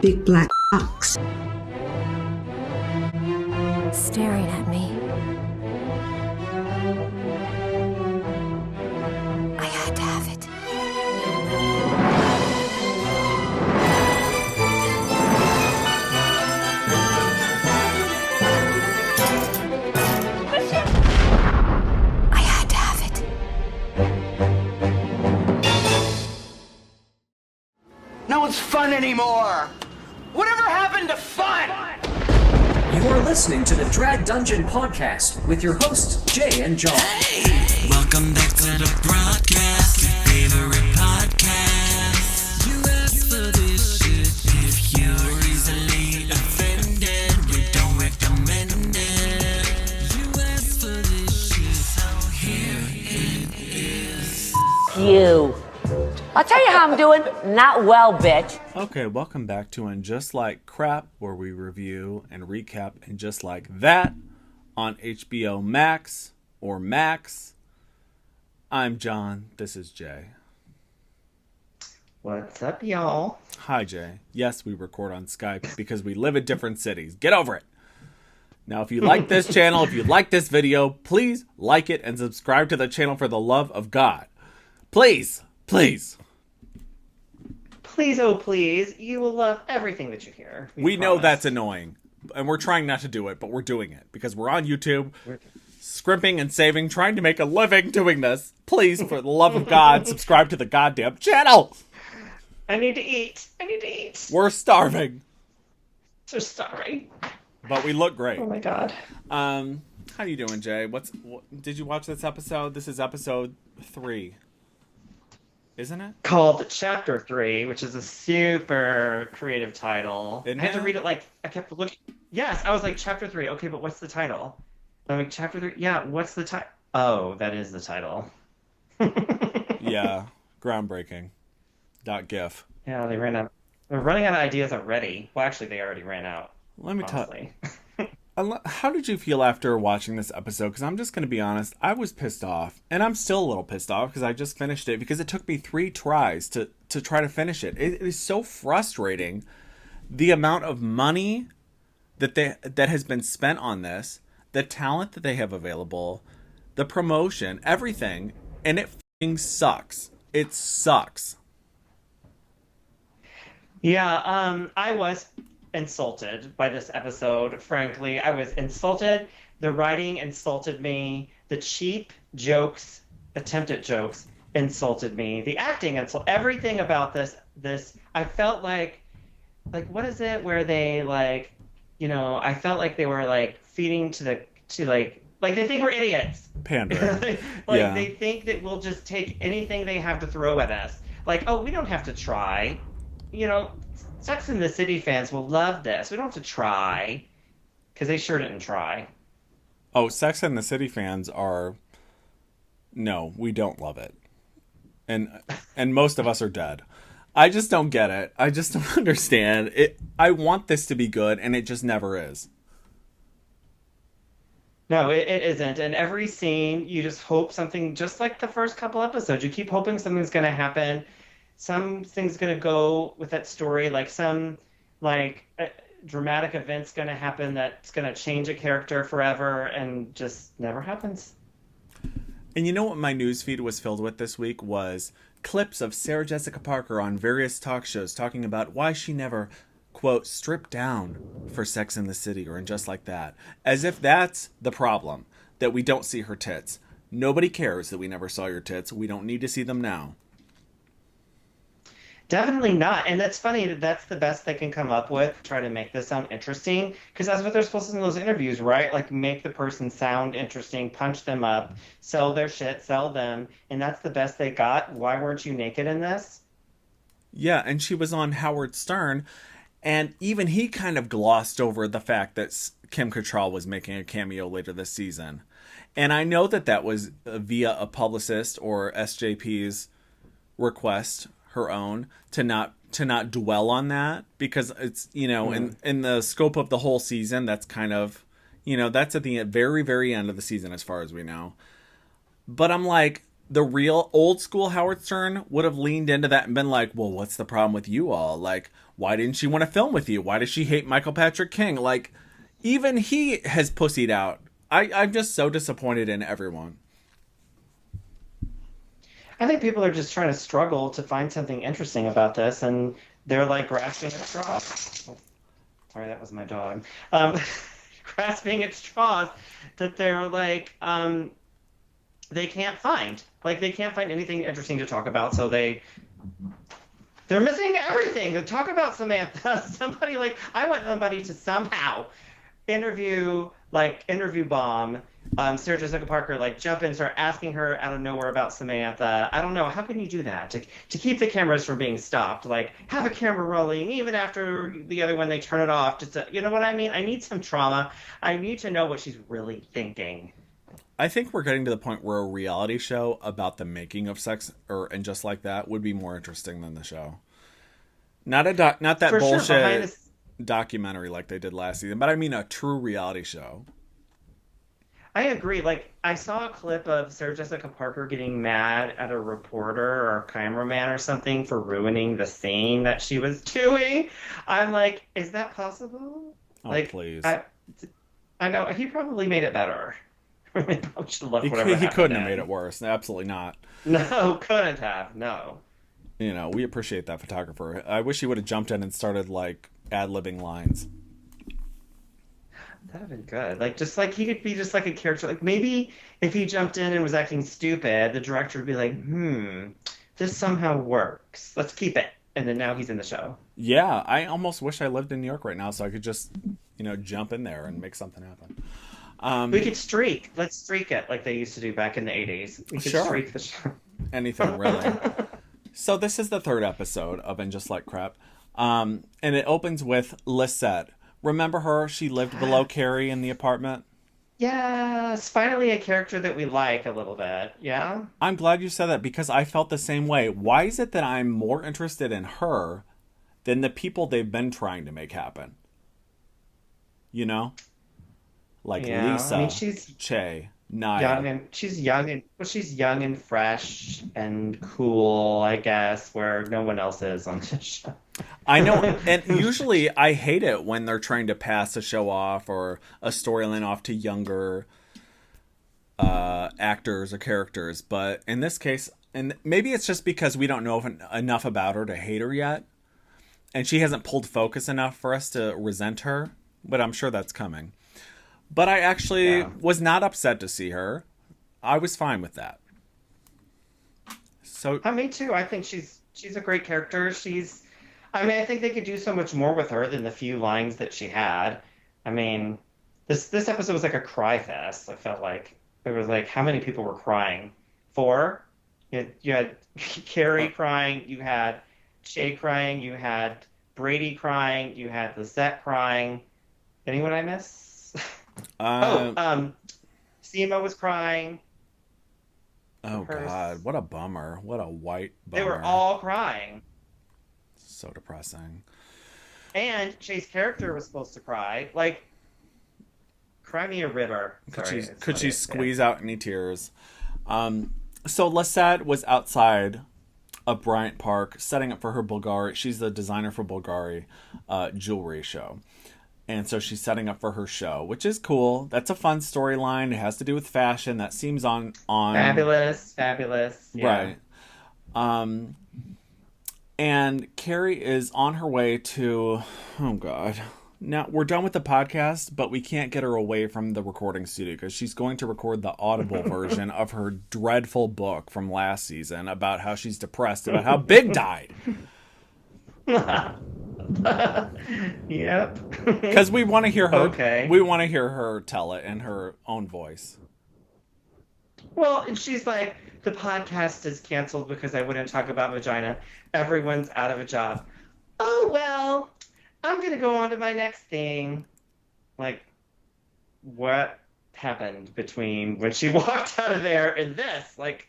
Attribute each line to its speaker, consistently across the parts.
Speaker 1: big black box.
Speaker 2: Staring at me. I had to have it. I had to have it.
Speaker 3: No one's fun anymore! Whatever happened to fun?
Speaker 4: You are listening to the Drag Dungeon Podcast with your hosts, Jay and John.
Speaker 5: Hey, welcome back to the broadcast, your favorite podcast. You asked for this shit if you're easily offended. We don't recommend it. You asked for this shit, so here it is.
Speaker 6: You. I'll tell you how I'm doing. Not well, bitch.
Speaker 7: Okay, welcome back to And Just Like Crap, where we review and recap And Just Like That on HBO Max or Max. I'm John. This is Jay.
Speaker 8: What's up, y'all?
Speaker 7: Hi, Jay. Yes, we record on Skype because we live in different cities. Get over it. Now, if you like this channel, if you like this video, please like it and subscribe to the channel for the love of God. Please, please.
Speaker 8: Please, oh please, you will love everything that you hear.
Speaker 7: We know that's annoying, and we're trying not to do it, but we're doing it because we're on YouTube, scrimping and saving, trying to make a living doing this. Please, for the love of God, subscribe to the goddamn channel.
Speaker 8: I need to eat.
Speaker 7: We're starving.
Speaker 8: So sorry.
Speaker 7: But we look great.
Speaker 8: Oh my God.
Speaker 7: How you doing, Jay? Did you watch this episode? This is episode 3. Isn't it?
Speaker 8: Called Chapter 3, which is a super creative title.
Speaker 7: Isn't
Speaker 8: I had to
Speaker 7: it?
Speaker 8: read it I kept looking. Yes, I was like, Chapter 3. Okay, but what's the title? I'm like, Chapter 3? Yeah, what's the title? Oh, that is the title.
Speaker 7: Yeah. Groundbreaking. .gif.
Speaker 8: Yeah, they ran out. They're running out of ideas already. Well, actually, they already ran out.
Speaker 7: Let me tell
Speaker 8: Honestly.
Speaker 7: How did you feel after watching this episode? Because I'm just going to be honest, I was pissed off. And I'm still a little pissed off because I just finished it. Because it took me 3 tries to try to finish it. It is so frustrating. The amount of money that has been spent on this. The talent that they have available. The promotion. Everything. And it f***ing sucks. It sucks.
Speaker 8: Yeah, I was insulted by this episode, frankly. I was insulted. The writing insulted me. The cheap jokes, attempted jokes, insulted me. The acting everything about this, I felt like what is it where they I felt like they were feeding to they think we're idiots.
Speaker 7: Pandering.
Speaker 8: Yeah. They think that we'll just take anything they have to throw at us. Oh, we don't have to try. Sex and the City fans will love this. We don't have to try. Because they sure didn't try.
Speaker 7: Oh, Sex and the City fans are... No, we don't love it. And most of us are dead. I just don't get it. I just don't understand. I want this to be good, and it just never is.
Speaker 8: No, it isn't. And every scene, you just hope something, just like the first couple episodes, you keep hoping something's going to happen. Something's going to go with that story, some dramatic event's going to happen that's going to change a character forever, and just never happens.
Speaker 7: And you know what my newsfeed was filled with this week was clips of Sarah Jessica Parker on various talk shows talking about why she never, quote, stripped down for Sex and the City or in Just Like That. As if that's the problem, that we don't see her tits. Nobody cares that we never saw your tits. We don't need to see them now.
Speaker 8: Definitely not. And that's funny that that's the best they can come up with, try to make this sound interesting, because that's what they're supposed to do in those interviews, right? Make the person sound interesting, punch them up, sell their shit, sell them, and that's the best they got. Why weren't you naked in this?
Speaker 7: Yeah, and she was on Howard Stern, and even he kind of glossed over the fact that Kim Cattrall was making a cameo later this season. And I know that was via a publicist or SJP's request, her own, to not dwell on that, because it's, in the scope of the whole season, that's kind of, that's at the very, very end of the season as far as we know. But I'm like, the real old school Howard Stern would have leaned into that and been like, well, what's the problem with you all? Like, why didn't she want to film with you? Why does she hate Michael Patrick King? Like, even he has pussied out. I'm just so disappointed in everyone.
Speaker 8: I think people are just trying to struggle to find something interesting about this, and they're like grasping at straws. Oh, sorry, that was my dog. Grasping at straws that they're like, they can't find. Like, they can't find anything interesting to talk about, so they're missing everything. To talk about Samantha, somebody like, I want somebody to somehow interview bomb Sarah Jessica Parker, like jump in, start asking her out of nowhere about Samantha. I don't know. How can you do that? To keep the cameras from being stopped, like have a camera rolling even after the other one, they turn it off. Just to, you know what I mean? I need some trauma. I need to know what she's really thinking.
Speaker 7: I think we're getting to the point where a reality show about the making of sex and just like that would be more interesting than the show. Not that for bullshit documentary like they did last season, but I mean a true reality show.
Speaker 8: I agree. Like, I saw a clip of Sarah Jessica Parker getting mad at a reporter or a cameraman or something for ruining the scene that she was doing. I'm like, is that possible?
Speaker 7: Oh,
Speaker 8: like,
Speaker 7: please.
Speaker 8: I know. He probably made it better. He
Speaker 7: couldn't have made it worse. Absolutely not.
Speaker 8: No, couldn't have. No.
Speaker 7: You know, we appreciate that photographer. I wish he would have jumped in and started, like, ad-libbing lines.
Speaker 8: That'd have been good. Like, just like he could be just like a character. Like, maybe if he jumped in and was acting stupid, the director would be like, this somehow works. Let's keep it. And then now he's in the show.
Speaker 7: Yeah, I almost wish I lived in New York right now so I could just, jump in there and make something happen.
Speaker 8: We could streak. Let's streak it like they used to do back in the 80s. We could streak the show.
Speaker 7: Anything, really. So this is the third episode of And Just Like Crap. And it opens with Lisette. Remember her? She lived below Carrie in the apartment.
Speaker 8: Yes, finally a character that we like a little bit. Yeah?
Speaker 7: I'm glad you said that because I felt the same way. Why is it that I'm more interested in her than the people they've been trying to make happen? You know? Like Lisa,
Speaker 8: I mean, she's
Speaker 7: Che, Naya.
Speaker 8: She's young and fresh and cool, I guess, where no one else is on this show.
Speaker 7: I know, and usually I hate it when they're trying to pass a show off or a storyline off to younger actors or characters. But in this case, and maybe it's just because we don't know enough about her to hate her yet, and she hasn't pulled focus enough for us to resent her, but I'm sure that's coming. But I actually was not upset to see her. I was fine with that. So
Speaker 8: me too. I think she's a great character. I think they could do so much more with her than the few lines that she had. I mean, this episode was like a cry fest. I felt like it was like, how many people were crying? 4? You had Carrie crying. You had Shay crying. You had Brady crying. You had Lisette crying. Anyone I miss? Seema was crying.
Speaker 7: Oh, God. What a bummer. What a white bummer.
Speaker 8: They were all crying.
Speaker 7: So depressing.
Speaker 8: And Shay's character was supposed to cry. Like, cry me a river.
Speaker 7: Could she squeeze out any tears? So Lisette was outside of Bryant Park setting up for her Bulgari. She's the designer for Bulgari jewelry show. And so she's setting up for her show, which is cool. That's a fun storyline. It has to do with fashion. That seems on...
Speaker 8: Fabulous. Yeah.
Speaker 7: Right. And Carrie is on her way to... Oh, God. Now, we're done with the podcast, but we can't get her away from the recording studio because she's going to record the Audible version of her dreadful book from last season about how she's depressed about how Big died.
Speaker 8: Yep.
Speaker 7: Because we want to hear her.
Speaker 8: Okay.
Speaker 7: We want to hear her tell it in her own voice.
Speaker 8: Well, and she's like, the podcast is canceled because I wouldn't talk about vagina. Everyone's out of a job. Oh, well, I'm going to go on to my next thing. Like, what happened between when she walked out of there and this? Like,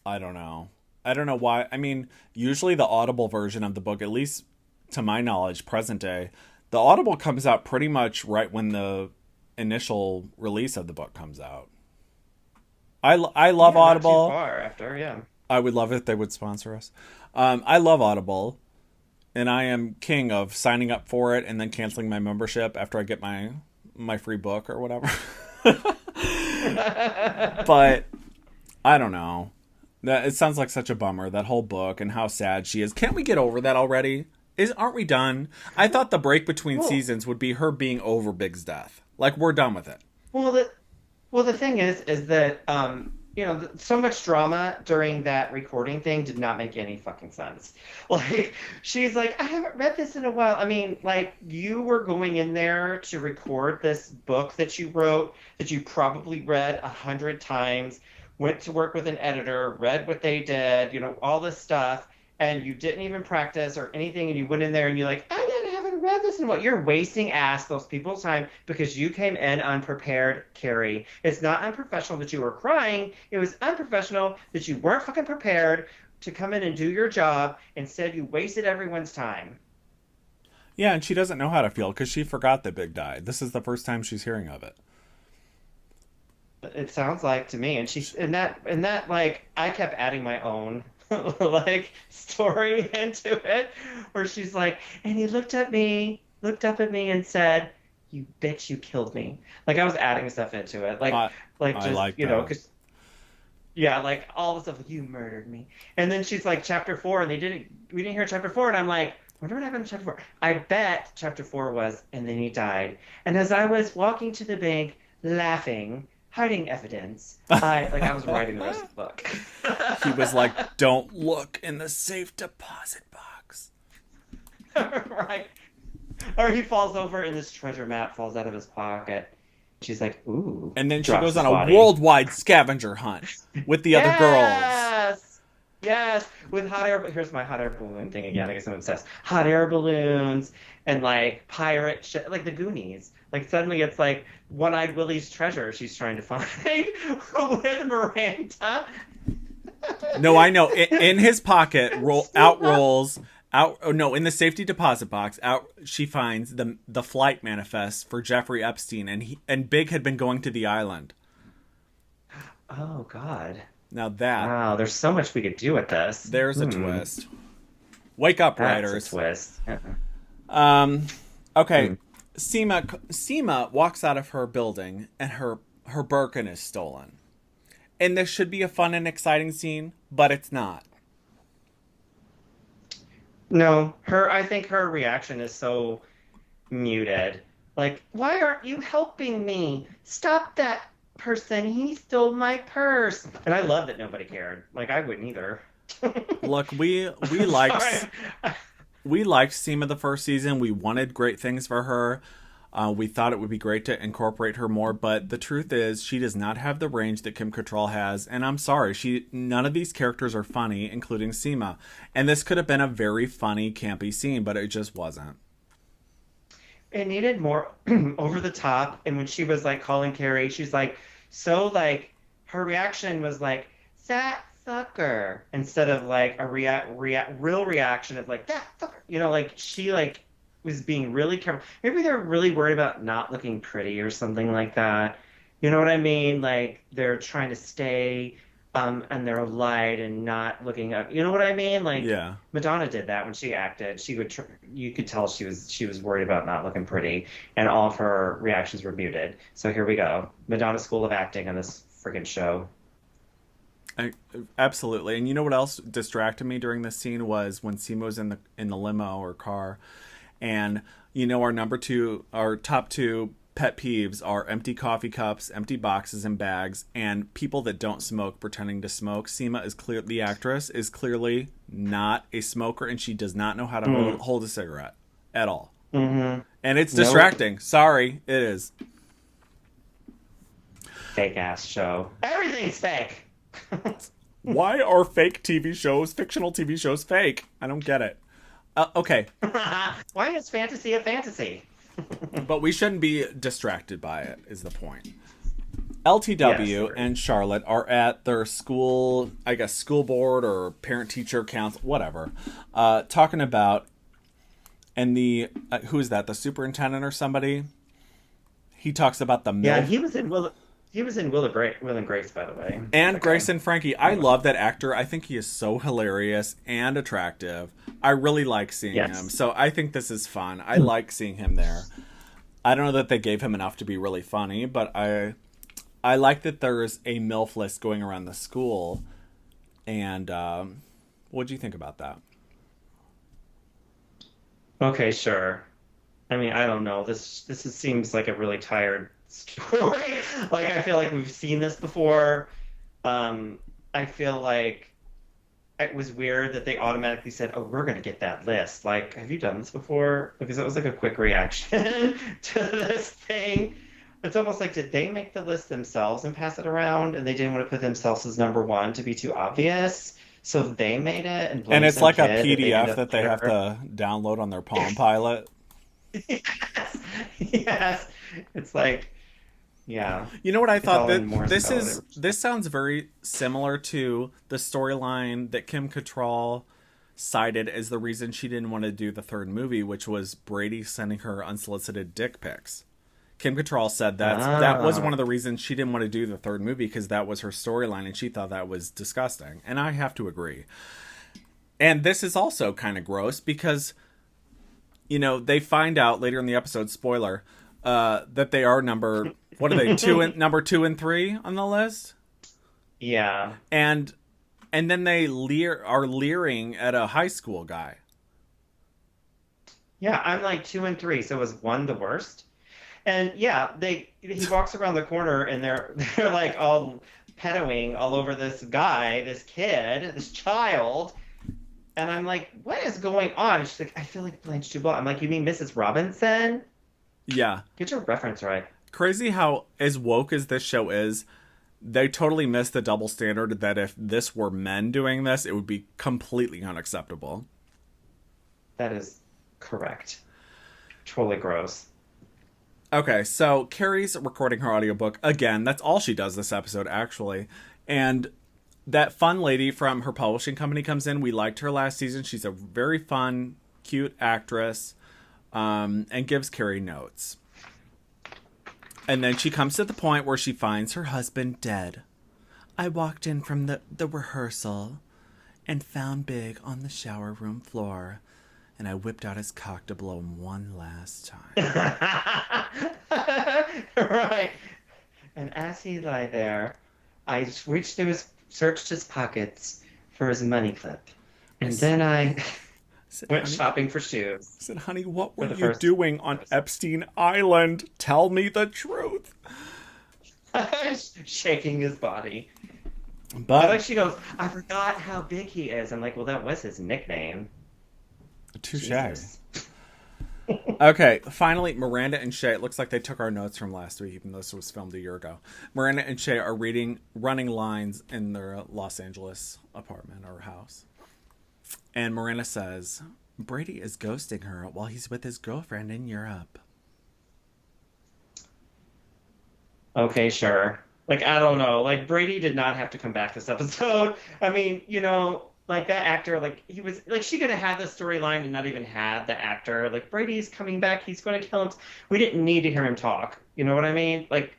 Speaker 7: I don't know. I don't know why. I mean, usually the Audible version of the book, at least to my knowledge, present day, the Audible comes out pretty much right when the initial release of the book comes out. I love Audible.
Speaker 8: Not too far after, yeah.
Speaker 7: I would love it if they would sponsor us. I love Audible, and I am king of signing up for it and then canceling my membership after I get my free book or whatever. But I don't know. It sounds like such a bummer, that whole book and how sad she is. Can't we get over that already? Aren't we done? I thought the break between seasons would be her being over Big's death. Like, we're done with it.
Speaker 8: Well, the thing is that so much drama during that recording thing did not make any fucking sense. Like, she's like, I haven't read this in a while. I mean, like, you were going in there to record this book that you wrote, that you probably read 100 times, went to work with an editor, read what they did, all this stuff, and you didn't even practice or anything, and you went in there and you're like, I haven't read this in a while. You're wasting those people's time because you came in unprepared, Carrie. It's not unprofessional that you were crying. It was unprofessional that you weren't fucking prepared to come in and do your job. Instead, you wasted everyone's time.
Speaker 7: Yeah, and she doesn't know how to feel because she forgot that Big died. This is the first time she's hearing of it.
Speaker 8: It sounds like to me, and she's in that like I kept adding my own like story into it, where she's like, and he looked up at me and said, "You bitch, you killed me." Like, I was adding stuff into it, like just
Speaker 7: like
Speaker 8: because like all the stuff, like, you murdered me, and then she's like, chapter 4, and we didn't hear chapter 4, and I'm like, I wonder what happened in chapter 4. I bet chapter 4 was, and then he died, and as I was walking to the bank, laughing, hiding evidence, I was writing the rest of the book.
Speaker 7: He was like, don't look in the safe deposit box.
Speaker 8: Right. Or he falls over and this treasure map falls out of his pocket. She's like, ooh.
Speaker 7: And then she goes on a worldwide scavenger hunt with the other girls.
Speaker 8: Yes. With hot air. Here's my hot air balloon thing again. I guess I'm obsessed. Hot air balloons and like pirate shit, like the Goonies. Like, suddenly it's like One-Eyed Willie's treasure she's trying to find with Miranda.
Speaker 7: No, I know. In his pocket, in the safety deposit box, she finds the flight manifest for Jeffrey Epstein, and Big had been going to the island.
Speaker 8: Oh, God.
Speaker 7: Now that...
Speaker 8: Wow, there's so much we could do with this.
Speaker 7: There's a twist. Wake up, writers.
Speaker 8: That's a twist.
Speaker 7: Okay. Seema walks out of her building, and her Birkin is stolen. And this should be a fun and exciting scene, but it's not.
Speaker 8: No, I think her reaction is so muted. Like, why aren't you helping me? Stop that person. He stole my purse. And I love that nobody cared. Like, I wouldn't either.
Speaker 7: Look, we liked Seema the first season. We wanted great things for her. We thought it would be great to incorporate her more, but the truth is she does not have the range that Kim Cattrall has, and I'm sorry, none of these characters are funny, including Seema. And this could have been a very funny, campy scene, but it just wasn't.
Speaker 8: It needed more over the top, and when she was like calling Carrie, she's like, so like, her reaction was like, that fucker, instead of like a real reaction of like, that fucker, like she like was being really careful. Maybe they're really worried about not looking pretty or something like that. You know what I mean? Like, they're trying to stay and they're light and not looking up. You know what I mean? Like,
Speaker 7: yeah. Madonna
Speaker 8: did that when she acted. She would you could tell she was worried about not looking pretty, and all of her reactions were muted. So here we go. Madonna School of Acting on this freaking show.
Speaker 7: Absolutely. And you know what else distracted me during this scene was when Seema was in the limo or car. And, our top two pet peeves are empty coffee cups, empty boxes and bags, and people that don't smoke pretending to smoke. Seema the actress is clearly not a smoker, and she does not know how to hold a cigarette at all.
Speaker 8: Mm-hmm.
Speaker 7: And it's distracting. Nope. Sorry, it is.
Speaker 8: Fake ass show. Everything's fake.
Speaker 7: Why are fictional TV shows fake? I don't get it. Okay.
Speaker 8: Why is fantasy a fantasy?
Speaker 7: But we shouldn't be distracted by it, is the point. LTW and Charlotte are at their school, I guess school board or parent-teacher council, whatever, talking about, and who is that, the superintendent or somebody? He talks about the MILF.
Speaker 8: Yeah, He was in Will and Grace, by the way.
Speaker 7: And
Speaker 8: That
Speaker 7: Grace
Speaker 8: guy.
Speaker 7: and Frankie. I love that actor. I think he is so hilarious and attractive. I really like seeing
Speaker 8: Yes.
Speaker 7: him. So I think this is fun. I like seeing him there. I don't know that they gave him enough to be really funny, but I like that there's a MILF list going around the school. And what do you think about that?
Speaker 8: Okay, sure. I mean, I don't know. Seems like a really tired story. Like, I feel like we've seen this before. I feel like it was weird that they automatically said, "Oh, we're gonna get that list." Like, have you done this before? Because it was like a quick reaction to this thing. It's almost like, did they make the list themselves and pass it around, and they didn't want to put themselves as number one to be too obvious, so they made it and blamed
Speaker 7: And it's
Speaker 8: some
Speaker 7: like a
Speaker 8: kid
Speaker 7: PDF that they have
Speaker 8: whatever.
Speaker 7: to download on their Palm Pilot.
Speaker 8: Yes, yes. It's like, yeah.
Speaker 7: You know what I
Speaker 8: It's
Speaker 7: thought?
Speaker 8: all
Speaker 7: That
Speaker 8: in Morse
Speaker 7: this
Speaker 8: code.
Speaker 7: is this sounds very similar to the storyline that Kim Cattrall cited as the reason she didn't want to do the third movie, which was Brady sending her unsolicited dick pics. Kim Cattrall said that was one of the reasons she didn't want to do the third movie, because that was her storyline and she thought that was disgusting. And I have to agree. And this is also kind of gross because, you know, they find out later in the episode, spoiler, that they are number 2 and 3 on the list.
Speaker 8: Yeah.
Speaker 7: And then they are leering at a high school guy.
Speaker 8: Yeah, I'm like 2 and 3, so was 1 the worst? And yeah, he walks around the corner and they're like all pedoing all over this guy, this kid, this child. And I'm like, what is going on? And she's like, I feel like Blanche Dubois. I'm like, you mean Mrs. Robinson?
Speaker 7: Yeah.
Speaker 8: Get your reference right.
Speaker 7: Crazy how, as woke as this show is, they totally missed the double standard that if this were men doing this, it would be completely unacceptable.
Speaker 8: That is correct. Totally gross.
Speaker 7: Okay, so Carrie's recording her audiobook again. That's all she does this episode, actually. And that fun lady from her publishing company comes in. We liked her last season. She's a very fun, cute actress, and gives Carrie notes. And then she comes to the point where she finds her husband dead. I walked in from the rehearsal and found Big on the shower room floor. And I whipped out his cock to blow him one last time.
Speaker 8: Right. And as he lay there, I reached through searched his pockets for his money clip. And then I went shopping for shoes.
Speaker 7: I said, honey, what were
Speaker 8: the
Speaker 7: you
Speaker 8: first-
Speaker 7: doing on Epstein Island? Tell me the truth.
Speaker 8: Shaking his body.
Speaker 7: But
Speaker 8: Like she goes, I forgot how big he is. I'm like, well, that was his nickname.
Speaker 7: touche.
Speaker 8: Jesus.
Speaker 7: Okay, finally, Miranda and Shay. It looks like they took our notes from last week, even though this was filmed a year ago. Miranda and Shay are running lines in their Los Angeles apartment or house. And Miranda says, Brady is ghosting her while he's with his girlfriend in Europe.
Speaker 8: Okay, sure. Like, I don't know. Like, Brady did not have to come back this episode. I mean, you know, like that actor, like he was, like she could have had the storyline and not even had the actor. Like, Brady's coming back. He's going to kill him. We didn't need to hear him talk. You know what I mean? Like,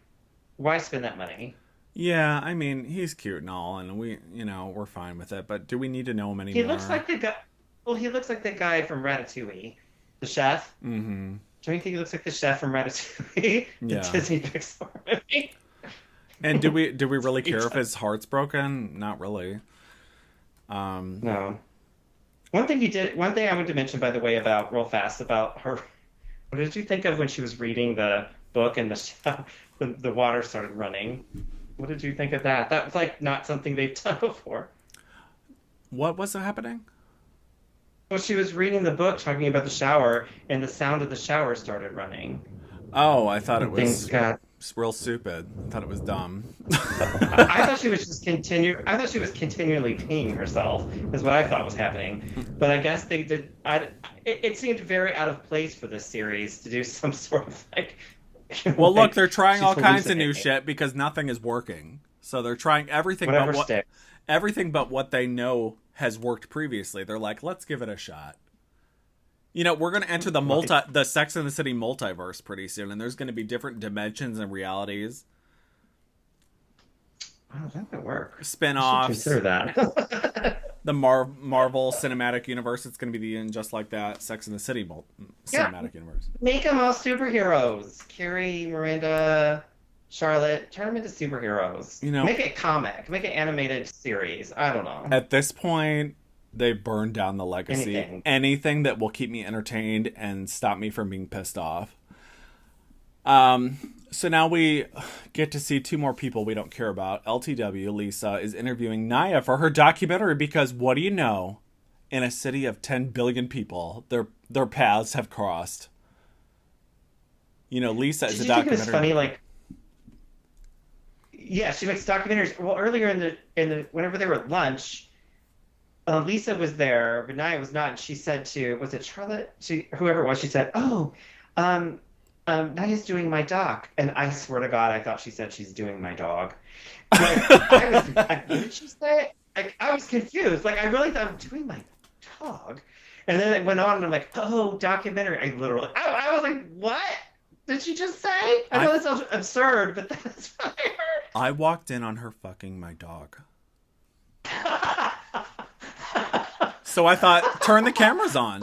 Speaker 8: why spend that money?
Speaker 7: Yeah, I mean, he's cute and all, and we're fine with it. But do we need to know him anymore?
Speaker 8: He looks like the guy. Well, he looks like the guy from Ratatouille, the chef.
Speaker 7: Mm-hmm.
Speaker 8: Don't you think he looks like the chef from Ratatouille?
Speaker 7: Yeah.
Speaker 8: The Disney Pixar movie.
Speaker 7: And do we really care if his heart's broken? Not really.
Speaker 8: No. One thing I wanted to mention, by the way, about real fast about her. What did you think of when she was reading the book and the water started running? What did you think of that? That was like not something they've done before.
Speaker 7: What was happening?
Speaker 8: Well, she was reading the book talking about the shower, and the sound of the shower started running.
Speaker 7: Oh, I thought it
Speaker 8: Things
Speaker 7: was
Speaker 8: got.
Speaker 7: real stupid. I thought it was dumb.
Speaker 8: I thought she was just I thought she was continually peeing herself. Is what I thought was happening. But I guess they did. It seemed very out of place for this series to do some sort of like.
Speaker 7: Well, look, they're trying
Speaker 8: she's
Speaker 7: all kinds of new
Speaker 8: hallucinating.
Speaker 7: shit because nothing is working. So they're trying everything
Speaker 8: Whatever
Speaker 7: but
Speaker 8: sticks.
Speaker 7: everything but what they know has worked previously. They're like, let's give it a shot. You know, we're going to enter the Sex and the City multiverse pretty soon, and there's going to be different dimensions and realities.
Speaker 8: Oh, that would work.
Speaker 7: Spin-offs.
Speaker 8: Consider that.
Speaker 7: The Marvel Cinematic Universe. It's going to be the Just Like That Sex and the City Cinematic Universe.
Speaker 8: Make them all superheroes. Carrie, Miranda, Charlotte, turn them into superheroes.
Speaker 7: You know,
Speaker 8: make it comic. Make it animated series. I don't know.
Speaker 7: At this point, they burned down the legacy. Anything that will keep me entertained and stop me from being pissed off. So now we get to see two more people we don't care about. LTW, Lisa, is interviewing Naya for her documentary because what do you know? In a city of 10 billion people, their paths have crossed. You know, Lisa is a documentary.
Speaker 8: It was funny, like, yeah, she makes documentaries. Well, earlier in the whenever they were at lunch, Lisa was there, but Naya was not. And she said to, was it Charlotte? Whoever it was, she said, "Oh, Naya's doing my doc," and I swear to God, I thought she said she's doing my dog. What did she say? I was confused. Like, I really thought I'm doing my dog, and then it went on, and I'm like, "Oh, documentary." I was like, "What did she just say?" I know that sounds absurd, but that's what I heard.
Speaker 7: I walked in on her fucking my dog. So I thought, turn the cameras on.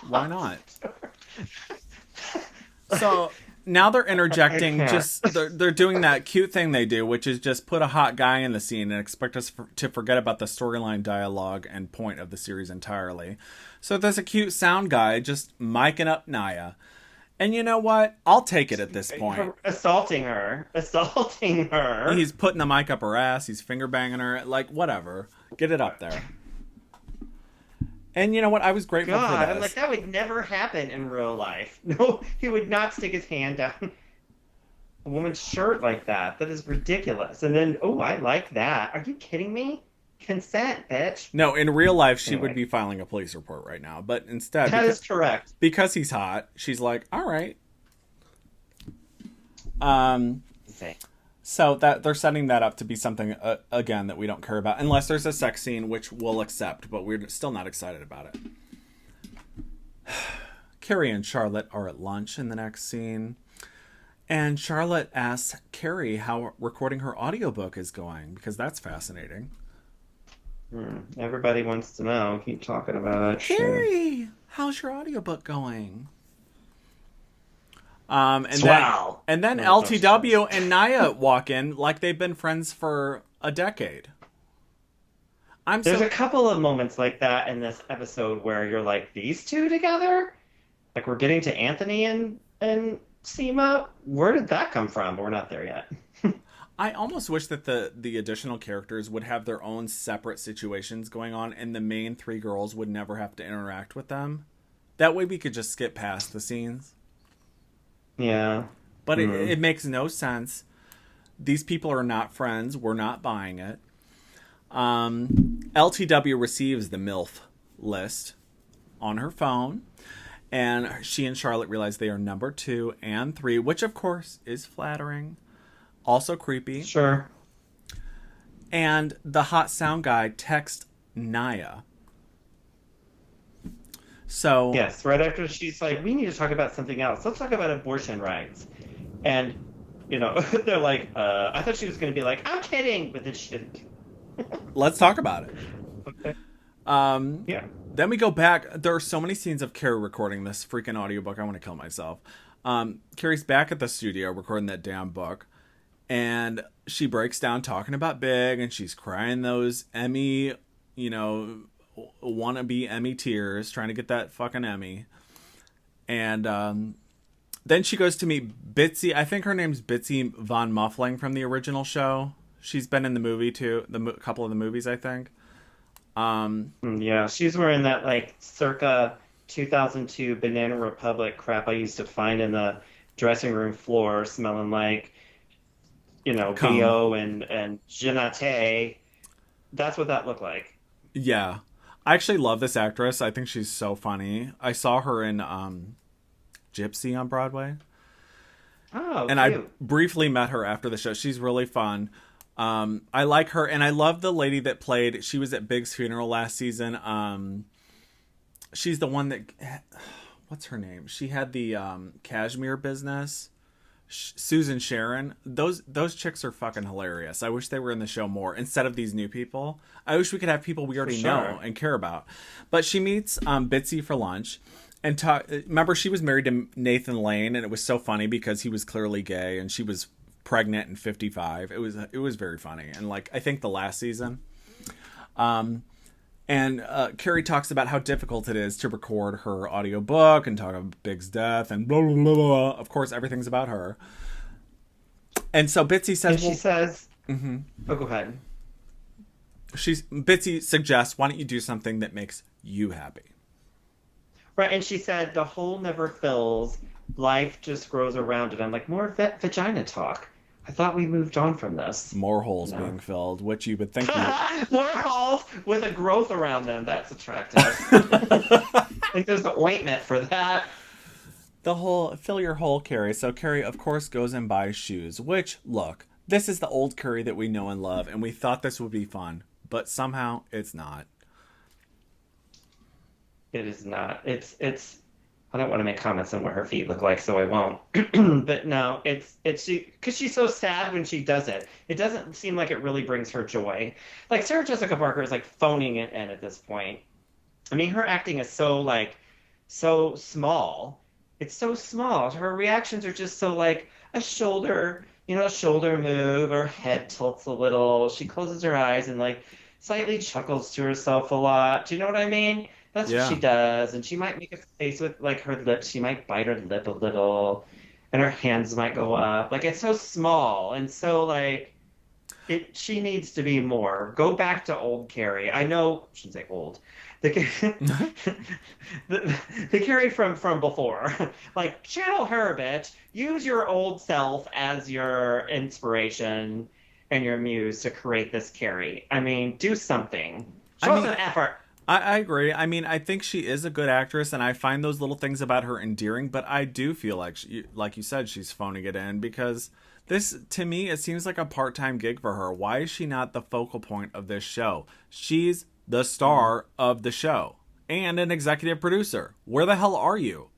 Speaker 7: Why not? So now they're interjecting, they're doing that cute thing they do, which is just put a hot guy in the scene and expect us to forget about the storyline, dialogue, and point of the series entirely. So there's a cute sound guy just micing up Naya. And you know what? I'll take it at this point.
Speaker 8: Assaulting her.
Speaker 7: He's putting the mic up her ass. He's finger banging her. Like, whatever. Get it up there. And you know what? I was grateful for this.
Speaker 8: I'm like, that would never happen in real life. No, he would not stick his hand down a woman's shirt like that. That is ridiculous. And then, oh, I like that. Are you kidding me? Consent, bitch.
Speaker 7: No, in real life, she would be filing a police report right now. But instead,
Speaker 8: that is correct.
Speaker 7: Because he's hot, she's like, all right. So that they're setting that up to be something, again, that we don't care about. Unless there's a sex scene, which we'll accept, but we're still not excited about it. Carrie and Charlotte are at lunch in the next scene. And Charlotte asks Carrie how recording her audiobook is going, because that's fascinating.
Speaker 8: Everybody wants to know. Keep talking about it.
Speaker 7: Carrie, how's your audiobook going? And then LTW and Naya walk in like they've been friends for a decade.
Speaker 8: There's a couple of moments like that in this episode where you're like, these two together? Like, we're getting to Anthony and Seema? Where did that come from? But we're not there yet.
Speaker 7: I almost wish that the additional characters would have their own separate situations going on and the main three girls would never have to interact with them. That way we could just skip past the scenes.
Speaker 8: Yeah.
Speaker 7: But it makes no sense. These people are not friends. We're not buying it. LTW receives the MILF list on her phone. And she and Charlotte realize they are number 2 and 3, which of course is flattering. Also creepy.
Speaker 8: Sure.
Speaker 7: And the hot sound guy texts Naya. So
Speaker 8: yes, right after she's like, we need to talk about something else. Let's talk about abortion rights. And, you know, they're like, I thought she was going to be like, I'm kidding, but then she didn't.
Speaker 7: Let's talk about it.
Speaker 8: Okay. Yeah.
Speaker 7: Then we go back. There are so many scenes of Carrie recording this freaking audiobook. I want to kill myself. Carrie's back at the studio recording that damn book. And she breaks down talking about Big, and she's crying those Emmy, you know, wannabe Emmy tears, trying to get that fucking Emmy. And then she goes to meet Bitsy. I think her name's Bitsy Von Muffling from the original show. She's been in the movie too, a couple of the movies, I think.
Speaker 8: Yeah, she's wearing that like circa 2002 Banana Republic crap I used to find in the dressing room floor, smelling like, you know, BO and Jeanette. That's what that looked like.
Speaker 7: Yeah. I actually love this actress. I think she's so funny. I saw her in Gypsy on Broadway.
Speaker 8: Oh,
Speaker 7: and
Speaker 8: cute.
Speaker 7: I briefly met her after the show. She's really fun. I like her, and I love the lady that played. She was at Big's funeral last season. She's the one that. What's her name? She had the cashmere business. Susan Sharon, those chicks are fucking hilarious. I wish they were in the show more instead of these new people. I wish we could have people we already know and care about. But she meets Bitsy for lunch and remember, she was married to Nathan Lane, and it was so funny because he was clearly gay and she was pregnant and 55. It was very funny. And like, I think the last season, and Carrie talks about how difficult it is to record her audiobook and talk about Big's death and blah, blah, blah, blah. Of course, everything's about her. And so Bitsy says...
Speaker 8: And she says... Mm-hmm. Oh, go ahead.
Speaker 7: Bitsy suggests, why don't you do something that makes you happy?
Speaker 8: Right, and she said, the hole never fills. Life just grows around it. I'm like, more vagina talk. I thought we moved on from this.
Speaker 7: More holes being filled, which you would think...
Speaker 8: More holes with a growth around them. That's attractive. I think there's an ointment for that.
Speaker 7: The whole fill your hole, Carrie. So Carrie, of course, goes and buys shoes, which, look, this is the old Carrie that we know and love, and we thought this would be fun, but somehow it's not.
Speaker 8: It is not. It's I don't want to make comments on what her feet look like, so I won't. But no, it's she, because she's so sad when she does it. It doesn't seem like it really brings her joy. Like Sarah Jessica Parker is like phoning it in at this point. I mean, her acting is so small. It's so small. Her reactions are just so like a shoulder move, her head tilts a little. She closes her eyes and like slightly chuckles to herself a lot. Do you know what I mean? That's what she does, and she might make a face with, like, her lips. She might bite her lip a little, and her hands might go up. Like, it's so small, and so, like, she needs to be more. Go back to old Carrie. I know, I shouldn't say old. The Carrie from before. Like, channel her, bitch. Use your old self as your inspiration and your muse to create this Carrie. I mean, do something. Show us an effort.
Speaker 7: I agree. I mean, I think she is a good actress, and I find those little things about her endearing, but I do feel like, like you said, she's phoning it in, because this, to me, it seems like a part-time gig for her. Why is she not the focal point of this show? She's the star of the show, and an executive producer. Where the hell are you?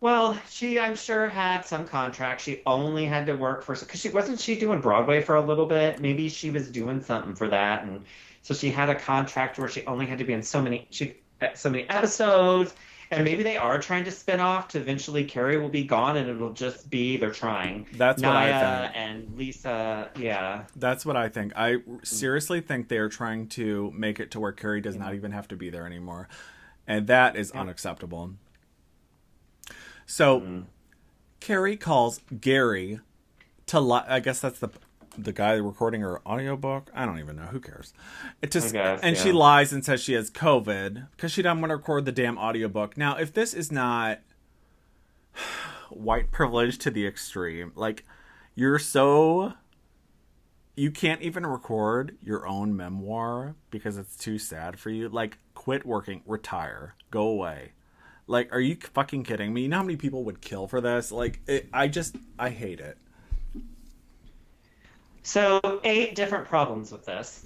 Speaker 8: Well, she, I'm sure, had some contract. She only had to work for... Because wasn't she doing Broadway for a little bit? Maybe she was doing something for that, and... So she had a contract where she only had to be in so many episodes, and maybe they are trying to spin off to eventually Carrie will be gone and it'll just be they're trying.
Speaker 7: That's what I think.
Speaker 8: And Lisa, yeah.
Speaker 7: That's what I think. I seriously think they are trying to make it to where Carrie does not even have to be there anymore, and that is unacceptable. So Carrie calls Gary to I guess that's the guy recording her audiobook. I don't even know. Who cares? She lies and says she has COVID because she doesn't want to record the damn audiobook. Now, if this is not white privilege to the extreme, like, you can't even record your own memoir because it's too sad for you. Like, quit working, retire, go away. Like, are you fucking kidding me? You know how many people would kill for this? Like, I hate it.
Speaker 8: So, 8 different problems with this.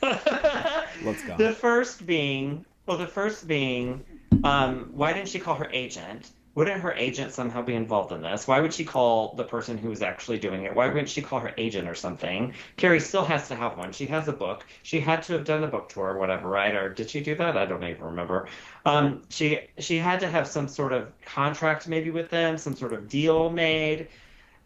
Speaker 7: Let's go.
Speaker 8: The first being, why didn't she call her agent? Wouldn't her agent somehow be involved in this? Why would she call the person who was actually doing it? Why wouldn't she call her agent or something? Carrie still has to have one. She has a book. She had to have done a book tour or whatever, right? Or did she do that? I don't even remember. She had to have some sort of contract maybe with them, some sort of deal made.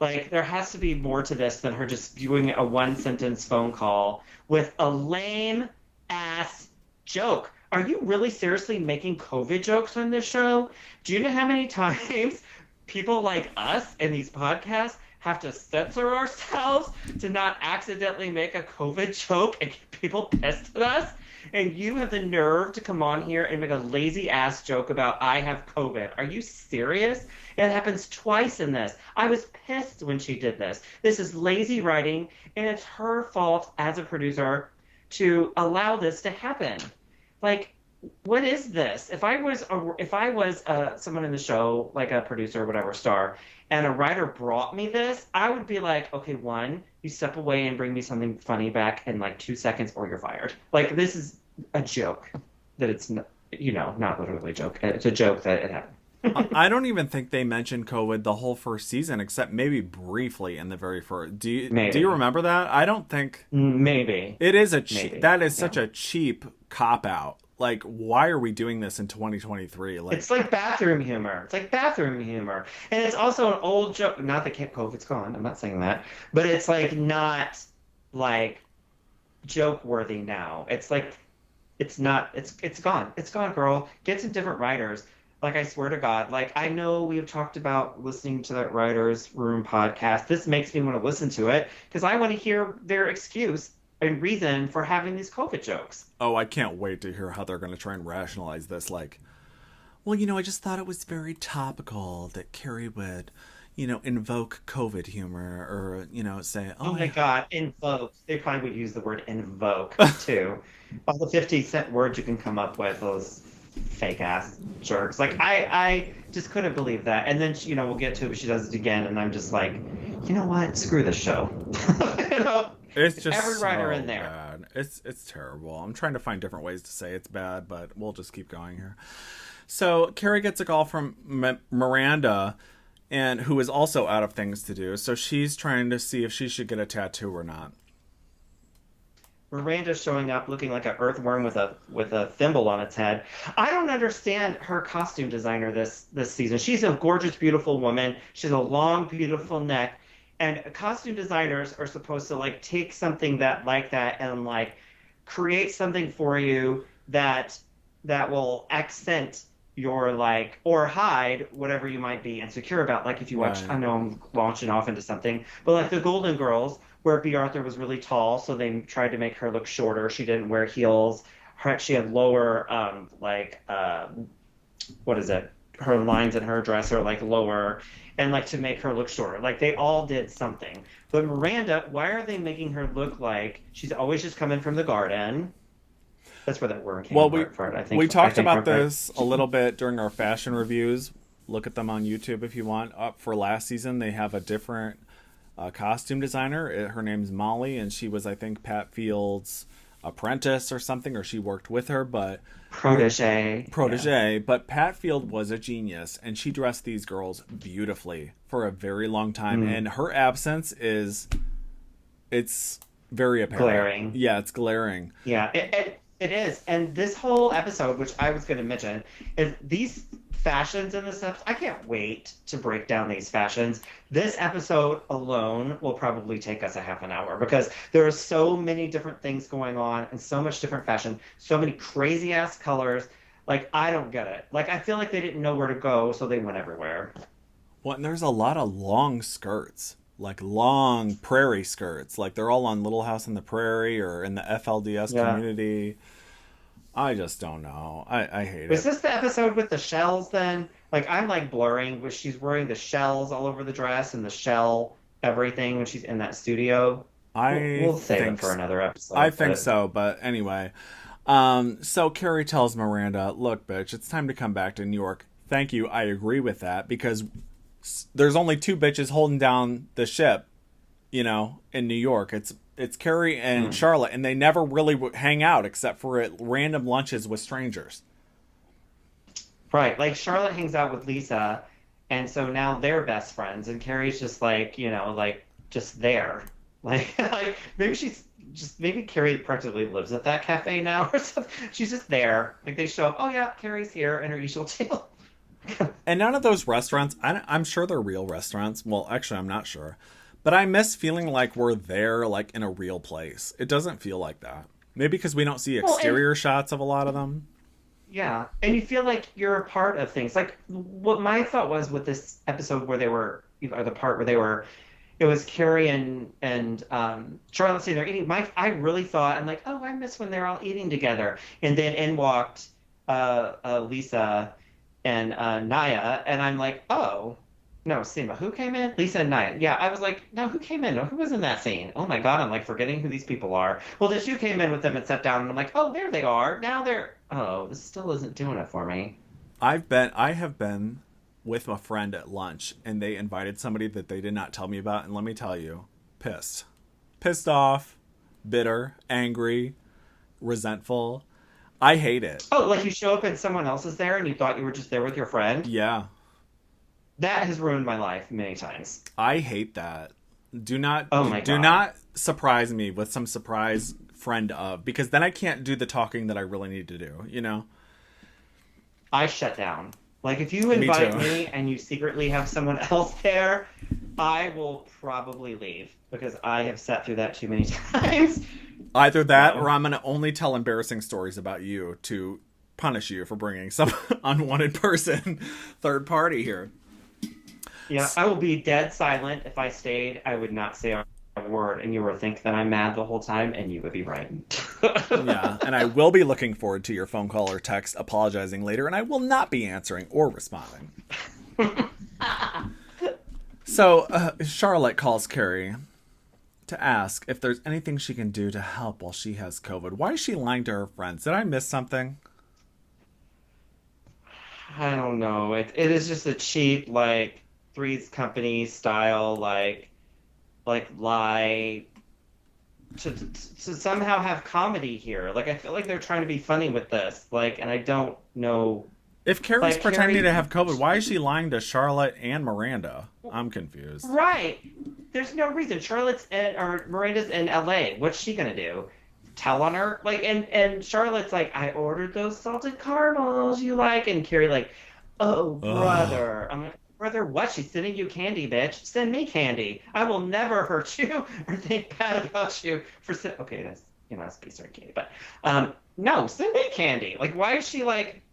Speaker 8: Like, there has to be more to this than her just doing a one-sentence phone call with a lame-ass joke. Are you really seriously making COVID jokes on this show? Do you know how many times people like us in these podcasts have to censor ourselves to not accidentally make a COVID joke and get people pissed at us? And you have the nerve to come on here and make a lazy-ass joke about I have COVID. Are you serious? It happens twice in this. I was pissed when she did this. This is lazy writing, and it's her fault as a producer to allow this to happen. Like, what is this? If I was someone in the show, like a producer or whatever, star, and a writer brought me this, I would be like, okay, 1, you step away and bring me something funny back in like 2 seconds, or you're fired. Like, this is a joke that it's not literally a joke. It's a joke that it happened.
Speaker 7: I don't even think they mentioned COVID the whole first season, except maybe briefly in the very first. Do you remember that? I don't think
Speaker 8: Maybe.
Speaker 7: it is
Speaker 8: Maybe.
Speaker 7: that is such a cheap cop out. Like, why are we doing this in 2023? Like,
Speaker 8: It's like bathroom humor. It's like bathroom humor. And it's also an old joke. Not that COVID's gone. I'm not saying that. But it's like not like joke worthy now. It's like it's not it's gone. It's gone, girl. Get some different writers. Like I swear to God, like I know we've talked about listening to that writers room podcast. This makes me want to listen to it because I want to hear their excuse and reason for having these COVID jokes.
Speaker 7: oh, I can't wait to hear how they're going to try and rationalize this. Like, well, you know, I just thought it was very topical that Carrie would, you know, invoke COVID humor or, you know, say,
Speaker 8: Oh my God, invoke. They probably would use the word invoke too. All the 50-cent words you can come up with, those fake ass jerks. Like I just couldn't believe that. And then you know we'll get to it. But she does it again, and I'm just like, you know what? Screw this show. You know,
Speaker 7: it's just
Speaker 8: every writer
Speaker 7: so
Speaker 8: in there.
Speaker 7: bad. It's terrible. I'm trying to find different ways to say it's bad, but we'll just keep going here. So Carrie gets a call from Miranda, and who is also out of things to do. So she's trying to see if she should get a tattoo or not.
Speaker 8: Miranda's showing up looking like an earthworm with a thimble on its head. I don't understand her costume designer this season. She's a gorgeous, beautiful woman. She has a long, beautiful neck. And costume designers are supposed to like take something that and like create something for you that will accent your like or hide whatever you might be insecure about. Like if you watch,
Speaker 7: Right.
Speaker 8: I know I'm launching off into something, but like the Golden Girls, where B. Arthur was really tall, so they tried to make her look shorter. She didn't wear heels. She had lower, what is it? Her lines in her dress are like lower, and like to make her look shorter. Like they all did something. But Miranda, why are they making her look like she's always just coming from the garden? That's where that word came from. I think
Speaker 7: we talked about
Speaker 8: right.
Speaker 7: this a little bit during our fashion reviews. Look at them on YouTube if you want. Up for last season, they have a different costume designer. Her name's Molly, and she was, I think, Pat Field's apprentice or something, or she worked with her, but
Speaker 8: protege.
Speaker 7: Yeah. But Pat Field was a genius, and she dressed these girls beautifully for a very long time. And her absence it's very apparent.
Speaker 8: Glaring.
Speaker 7: Yeah, it's glaring.
Speaker 8: Yeah, it is. And this whole episode, which I was going to mention, is these fashions in this episode. I can't wait to break down these fashions. This episode alone will probably take us a half an hour because there are so many different things going on and so much different fashion, so many crazy ass colors. Like, I don't get it. Like, I feel like they didn't know where to go, so they went everywhere.
Speaker 7: Well, and there's a lot of long skirts, like long prairie skirts. Like they're all on Little House on the Prairie or in the FLDS community. I just don't know. I hate it.
Speaker 8: Was this the episode with the shells then? Like, I'm like blurring, but she's wearing the shells all over the dress and the shell everything when she's in that studio. We'll save it for another episode.
Speaker 7: I think so, but anyway. So Carrie tells Miranda, look, bitch, it's time to come back to New York. Thank you. I agree with that because there's only two bitches holding down the ship, you know, in New York. It's Carrie and Charlotte, and they never really hang out except for at random lunches with strangers.
Speaker 8: Right. Like, Charlotte hangs out with Lisa, and so now they're best friends, and Carrie's just like, you know, like, just there. Like maybe Carrie practically lives at that cafe now or something. She's just there. Like, they show up, oh yeah, Carrie's here in her usual deal.
Speaker 7: And none of those restaurants, I'm sure they're real restaurants. Well, actually, I'm not sure. But I miss feeling like we're there, like, in a real place. It doesn't feel like that. Maybe because we don't see exterior shots of a lot of them.
Speaker 8: Yeah, and you feel like you're a part of things. Like, what my thought was with this episode where they were, or the part where they were, it was Carrie and Charlotte sitting there eating. I really thought, I'm like, oh, I miss when they're all eating together. And then in walked Lisa and Naya, and I'm like, oh. No, Sima. Who came in? Lisa and Naya. Yeah, I was like, no, who came in? Who was in that scene? Oh my God, I'm like forgetting who these people are. Well, then you came in with them and sat down, and I'm like, oh, there they are. Now they're. Oh, this still isn't doing it for me.
Speaker 7: I have been with a friend at lunch, and they invited somebody that they did not tell me about, and let me tell you, pissed off, bitter, angry, resentful. I hate it.
Speaker 8: Oh, like you show up and someone else is there and you thought you were just there with your friend?
Speaker 7: Yeah.
Speaker 8: That has ruined my life many times.
Speaker 7: I hate that. Do not
Speaker 8: Oh my
Speaker 7: do
Speaker 8: God.
Speaker 7: not surprise me with some surprise friend of, because then I can't do the talking that I really need to do, you know?
Speaker 8: I shut down. Like, if you
Speaker 7: Me
Speaker 8: invite
Speaker 7: too.
Speaker 8: me and you secretly have someone else there, I will probably leave because I have sat through that too many times.
Speaker 7: Either that
Speaker 8: No.
Speaker 7: or I'm going to only tell embarrassing stories about you to punish you for bringing some unwanted person, third party here.
Speaker 8: Yeah, I will be dead silent. If I stayed, I would not say a word, and you would think that I'm mad the whole time, and you would be right.
Speaker 7: Yeah, and I will be looking forward to your phone call or text apologizing later, and I will not be answering or responding. So, Charlotte calls Carrie to ask if there's anything she can do to help while she has COVID. Why is she lying to her friends? Did I miss something?
Speaker 8: I don't know. It is just a cheap, like, Three's Company style, like lie to somehow have comedy here. Like, I feel like they're trying to be funny with this. Like, and I don't know.
Speaker 7: If Carrie's
Speaker 8: Like,
Speaker 7: pretending
Speaker 8: Carrie-
Speaker 7: to have COVID, why is she lying to Charlotte and Miranda? I'm confused.
Speaker 8: Right. There's no reason. Or Miranda's in LA. What's she gonna do? Tell on her? Like, and Charlotte's like, I ordered those salted caramels you like, and Carrie like, oh brother. I'm like, brother, what? She's sending you candy, bitch. Send me candy. I will never hurt you or think bad about you for okay, that's that's a piece of candy, but no, send me candy. Like, why is she like?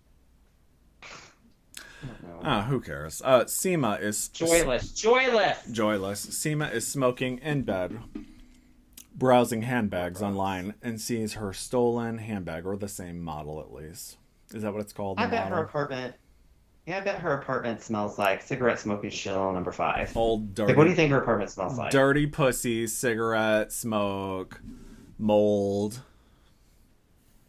Speaker 8: I don't know.
Speaker 7: Who cares? Seema is
Speaker 8: Joyless.
Speaker 7: joyless. Seema is smoking in bed, browsing handbags online, and sees her stolen handbag, or the same model at least. Is that what it's called?
Speaker 8: I
Speaker 7: the
Speaker 8: bet
Speaker 7: model?
Speaker 8: her apartment. Yeah, I bet her apartment smells like cigarette smoking Chanel number 5.
Speaker 7: Old dirty.
Speaker 8: Like, what do you think her apartment smells like?
Speaker 7: Dirty pussy, cigarette smoke, mold.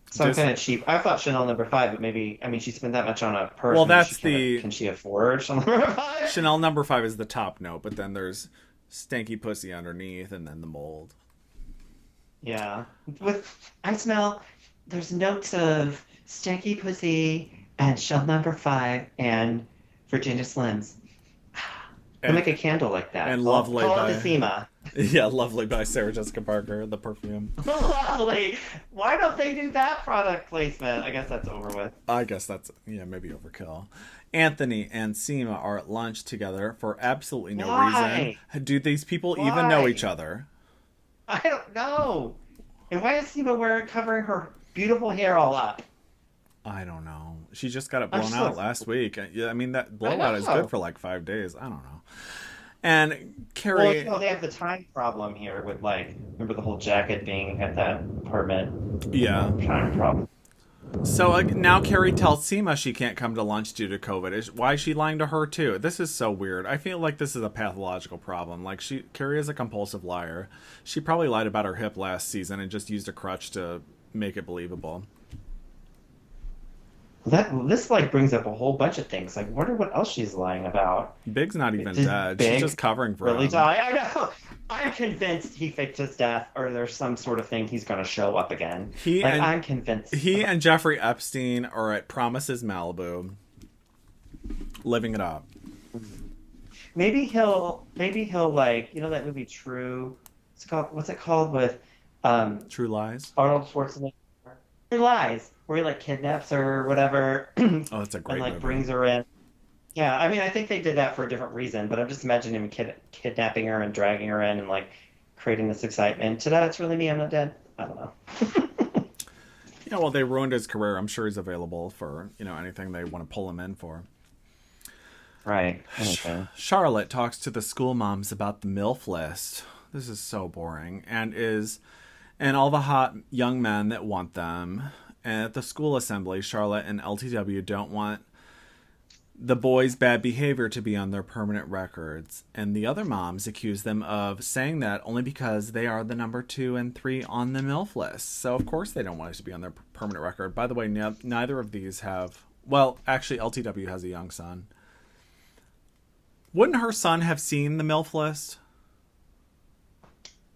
Speaker 8: Some
Speaker 7: Just-
Speaker 8: kind of cheap. I thought Chanel number 5, but maybe she spent that much on a purse.
Speaker 7: Well,
Speaker 8: maybe
Speaker 7: that's
Speaker 8: can she afford Chanel number 5?
Speaker 7: Chanel number 5 is the top note, but then there's stanky pussy underneath, and then the mold.
Speaker 8: Yeah, I smell. There's notes of stanky pussy and Chanel number 5 and Virginia Slims. I'll make a candle like that.
Speaker 7: and
Speaker 8: Call-
Speaker 7: Lovely
Speaker 8: call
Speaker 7: by-
Speaker 8: it the SEMA.
Speaker 7: Yeah, Lovely by Sarah Jessica Parker, the perfume.
Speaker 8: Lovely. Why don't they do that product placement? I guess that's over with.
Speaker 7: I guess that's, maybe overkill. Anthony and Seema are at lunch together for absolutely no
Speaker 8: Why?
Speaker 7: reason. Do these people even know
Speaker 8: Why?
Speaker 7: each other?
Speaker 8: I don't know. And why is SEMA covering her beautiful hair all up?
Speaker 7: I don't know. She just got it
Speaker 8: I'm
Speaker 7: blown
Speaker 8: so-
Speaker 7: out last week. Yeah, I mean, that blowout is
Speaker 8: know.
Speaker 7: good for like 5 days. I don't know. And
Speaker 8: Well,
Speaker 7: Carrie...
Speaker 8: they have the time problem here with, like, remember the whole jacket being at that apartment?
Speaker 7: Yeah.
Speaker 8: Time problem.
Speaker 7: So now Carrie tells Seema she can't come to lunch due to COVID. Why is she lying to her too? This is so weird. I feel like this is a pathological problem. Like, Carrie is a compulsive liar. She probably lied about her hip last season and just used a crutch to make it believable.
Speaker 8: This like brings up a whole bunch of things. Like, wonder what else she's lying about.
Speaker 7: Big's not even
Speaker 8: Did
Speaker 7: dead.
Speaker 8: Big
Speaker 7: She's just covering for
Speaker 8: really
Speaker 7: him.
Speaker 8: die? I know. I'm convinced he faked his death, or there's some sort of thing he's going to show up again. I'm convinced.
Speaker 7: He and Jeffrey Epstein are at Promises Malibu, living it up.
Speaker 8: Maybe he'll like, that movie True. What's it called with
Speaker 7: True Lies.
Speaker 8: Arnold Schwarzenegger? True Lies, where he like kidnaps her or whatever.
Speaker 7: Oh, that's a great
Speaker 8: and like
Speaker 7: movie.
Speaker 8: brings her in. Yeah, I mean, I think they did that for a different reason, but I'm just imagining him kidnapping her and dragging her in and like creating this excitement. Ta-da, it's really me, I'm not dead. I don't know.
Speaker 7: Yeah, well, they ruined his career. I'm sure he's available for, anything they want to pull him in for.
Speaker 8: Right. Okay.
Speaker 7: Charlotte talks to the school moms about the MILF list. This is so boring. And all the hot young men that want them. And at the school assembly, Charlotte and LTW don't want the boys' bad behavior to be on their permanent records. And the other moms accuse them of saying that only because they are the number 2 and 3 on the MILF list. So, of course, they don't want it to be on their permanent record. By the way, neither of these have... Well, actually, LTW has a young son. Wouldn't her son have seen the MILF list?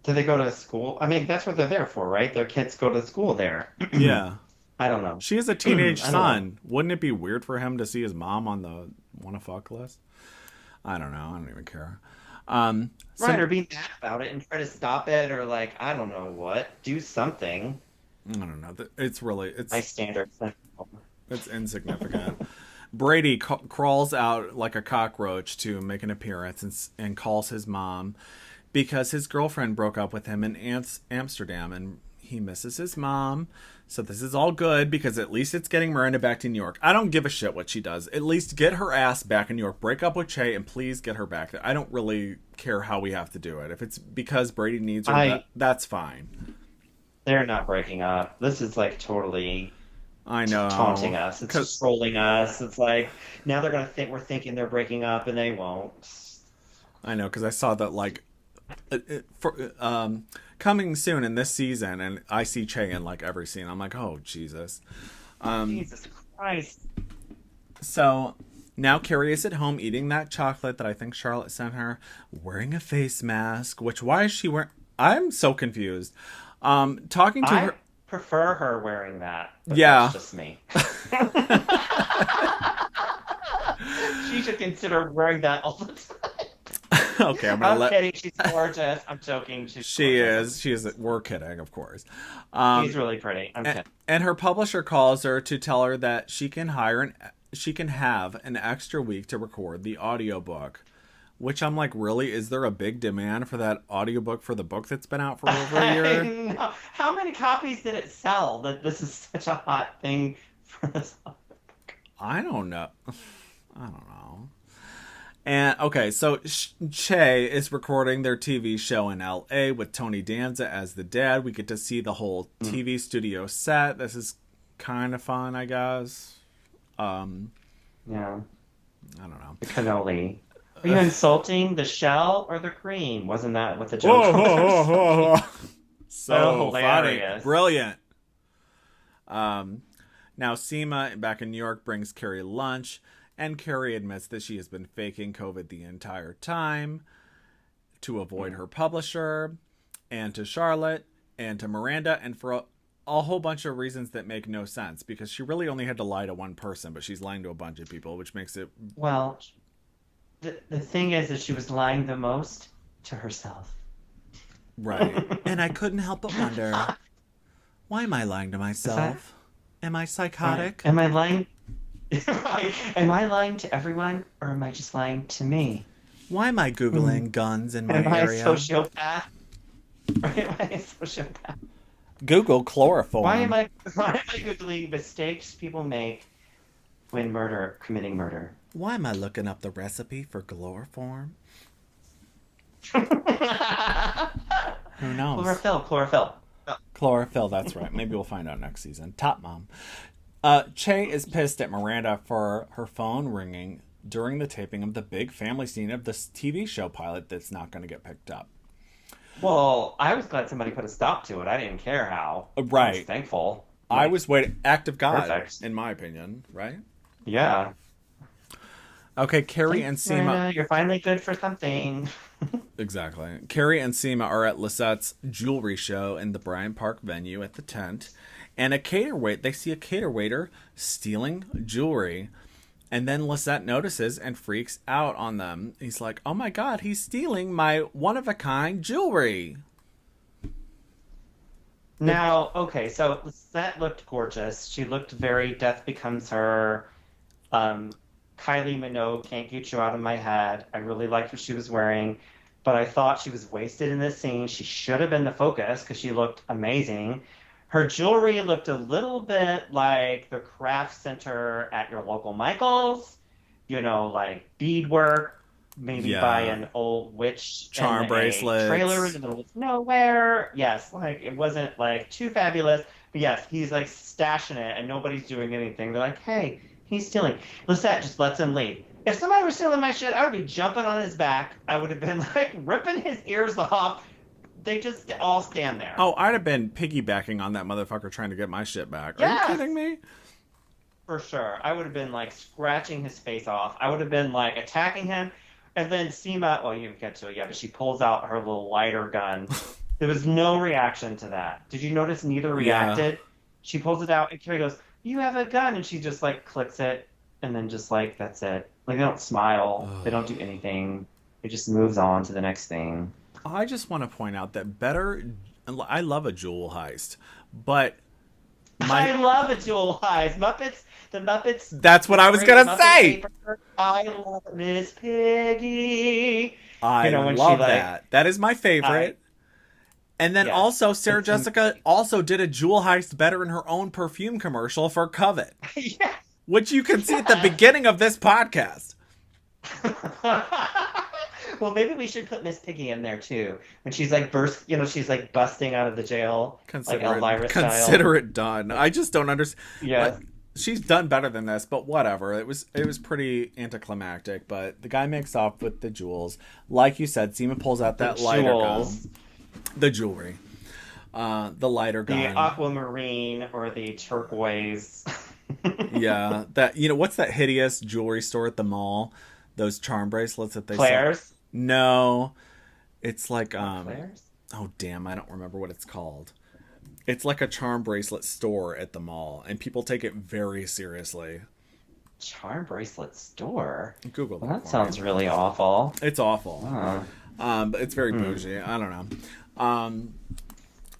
Speaker 8: Do they go to school? I mean, that's what they're there for, right? Their kids go to school there.
Speaker 7: Yeah.
Speaker 8: I don't know.
Speaker 7: She has a teenage
Speaker 8: I don't know.
Speaker 7: son. Wouldn't it be weird for him to see his mom on the wanna fuck list? I don't know. I don't even care.
Speaker 8: Right, or be mad about it and try to stop it, or like, I don't know what. Do something.
Speaker 7: I don't know. It's really
Speaker 8: My standards.
Speaker 7: it's insignificant. Brady crawls out like a cockroach to make an appearance and calls his mom because his girlfriend broke up with him in Amsterdam and he misses his mom. So this is all good because at least it's getting Miranda back to New York. I don't give a shit what she does. At least get her ass back in New York. Break up with Che and please get her back there. I don't really care how we have to do it. If it's because Brady needs her, that's fine.
Speaker 8: They're not breaking up. This is like totally
Speaker 7: I know.
Speaker 8: taunting us. It's just trolling us. It's like, now they're going to think we're thinking they're breaking up and they won't.
Speaker 7: I know, because I saw that like coming soon in this season, and I see Che in like every scene. I'm like, oh Jesus,
Speaker 8: Jesus Christ.
Speaker 7: So now Carrie is at home eating that chocolate that I think Charlotte sent her, wearing a face mask. Which why is she wearing? I'm so confused. Talking to her.
Speaker 8: Prefer her wearing that. But
Speaker 7: Yeah.
Speaker 8: That's just me. She should consider wearing that all the time.
Speaker 7: Okay, I'm
Speaker 8: kidding. She's gorgeous. I'm joking.
Speaker 7: She is. We're kidding, of course.
Speaker 8: She's really pretty. I'm kidding.
Speaker 7: And her publisher calls her to tell her that she can have an extra week to record the audiobook. Which I'm like, really? Is there a big demand for that audiobook for the book that's been out for over a year?
Speaker 8: No. How many copies did it sell that this is such a hot thing for this audiobook?
Speaker 7: I don't know. And okay, so Che is recording their TV show in LA with Tony Danza as the dad. We get to see the whole TV studio set. This is kind of fun, I guess.
Speaker 8: Yeah.
Speaker 7: I don't know.
Speaker 8: The cannoli. Are you insulting the shell or the cream? Wasn't that what the joke was?
Speaker 7: So
Speaker 8: hilarious.
Speaker 7: Funny. Brilliant. Now Seema back in New York brings Carrie lunch. And Carrie admits that she has been faking COVID the entire time to avoid her publisher, and to Charlotte, and to Miranda, and for a whole bunch of reasons that make no sense, because she really only had to lie to one person, but she's lying to a bunch of people, which makes it...
Speaker 8: Well, the thing is that she was lying the most to herself.
Speaker 7: Right. And I couldn't help but wonder, why am I lying to myself? Am I psychotic?
Speaker 8: Am I lying... Am I lying to everyone, or am I just lying to me?
Speaker 7: I am I Googling guns in my
Speaker 8: Am I a
Speaker 7: area?
Speaker 8: sociopath? Or am I a sociopath?
Speaker 7: Google chloroform.
Speaker 8: Why am I Googling mistakes people make when committing murder?
Speaker 7: Why am I looking up the recipe for chloroform? Who knows?
Speaker 8: Chlorophyll.
Speaker 7: Chlorophyll, that's right. Maybe we'll find out next season. Top Mom. Che is pissed at Miranda for her phone ringing during the taping of the big family scene of this TV show pilot that's not going to get picked up.
Speaker 8: Well, I was glad somebody put a stop to it. I didn't care how.
Speaker 7: Right.
Speaker 8: I was thankful.
Speaker 7: I was waiting. Act of God,
Speaker 8: Perfect.
Speaker 7: in my opinion, right?
Speaker 8: Yeah.
Speaker 7: Okay, Carrie and Seema...
Speaker 8: Miranda, you're finally good for something.
Speaker 7: Exactly. Carrie and Seema are at Lisette's jewelry show in the Bryant Park venue at the tent. And they see a cater waiter stealing jewelry. And then Lisette notices and freaks out on them. He's like, oh my God, he's stealing my one-of-a-kind jewelry.
Speaker 8: Now, okay, so Lisette looked gorgeous. She looked very Death Becomes Her. Kylie Minogue, Can't Get You Out of My Head. I really liked what she was wearing. But I thought she was wasted in this scene. She should have been the focus because she looked amazing. Her jewelry looked a little bit like the craft center at your local Michael's, like beadwork, maybe by an old witch
Speaker 7: charm bracelets,
Speaker 8: trailer in the middle of nowhere. Yes, like it wasn't like too fabulous, but yes, he's like stashing it and nobody's doing anything. They're like, hey, he's stealing. Lisette just lets him leave. If somebody was stealing my shit, I would be jumping on his back. I would have been like ripping his ears off. They just all stand there.
Speaker 7: Oh, I'd have been piggybacking on that motherfucker trying to get my shit back. Are you kidding me?
Speaker 8: For sure. I would have been like scratching his face off. I would have been like attacking him. And then Seema, well, you didn't get to it yet, but she pulls out her little lighter gun. There was no reaction to that. Did you notice neither reacted? she pulls it out, and Carrie goes, "You have a gun," and she just like clicks it, and then just like that's it. Like they don't smile, they don't do anything. It just moves on to the next thing.
Speaker 7: I just want to point out that I love a jewel heist, but
Speaker 8: I love a jewel heist. The Muppets.
Speaker 7: That's what I was gonna say.
Speaker 8: Paper. I love Miss Piggy.
Speaker 7: I
Speaker 8: when
Speaker 7: love
Speaker 8: she,
Speaker 7: that. That is my favorite. And then
Speaker 8: Yes.
Speaker 7: also, Sarah Jessica also did a jewel heist better in her own perfume commercial for Covet,
Speaker 8: Yeah.
Speaker 7: which you can see at the beginning of this podcast.
Speaker 8: Well, maybe we should put Miss Piggy in there too. When she's like she's like busting out of the jail, like Elvira style.
Speaker 7: Consider it done. I just don't understand.
Speaker 8: Yeah.
Speaker 7: She's done better than this, but whatever. It was pretty anticlimactic, but the guy makes off with the jewels. Like you said, Seema pulls out that lighter gun. The jewelry. The lighter gun.
Speaker 8: The aquamarine or the turquoise.
Speaker 7: Yeah. What's that hideous jewelry store at the mall? Those charm bracelets that they
Speaker 8: Claire's?
Speaker 7: sell. No. It's like
Speaker 8: Claire's?
Speaker 7: oh damn, I don't remember what it's called. It's like a charm bracelet store at the mall, and people take it very seriously.
Speaker 8: Charm bracelet store?
Speaker 7: Google that.
Speaker 8: Well, that sounds really awful.
Speaker 7: It's awful. But it's very bougie. I don't know.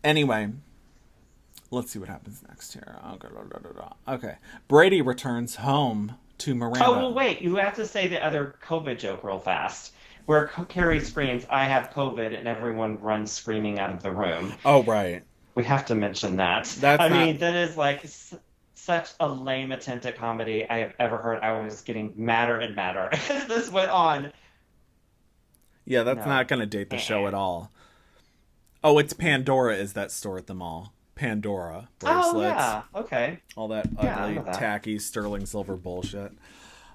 Speaker 7: Anyway, let's see what happens next here. Okay. Brady returns home to Miranda.
Speaker 8: Oh, well, wait. You have to say the other COVID joke real fast. Where Carrie screams, "I have COVID," and everyone runs screaming out of the room.
Speaker 7: Oh, right.
Speaker 8: We have to mention that. I mean, that is like such a lame attempt at comedy I have ever heard. I was getting madder and madder as this went on.
Speaker 7: Yeah, that's not going to date the show at all. Oh, it's Pandora is that store at the mall. Pandora bracelets.
Speaker 8: Oh, yeah. Okay.
Speaker 7: All that ugly, tacky, sterling silver bullshit.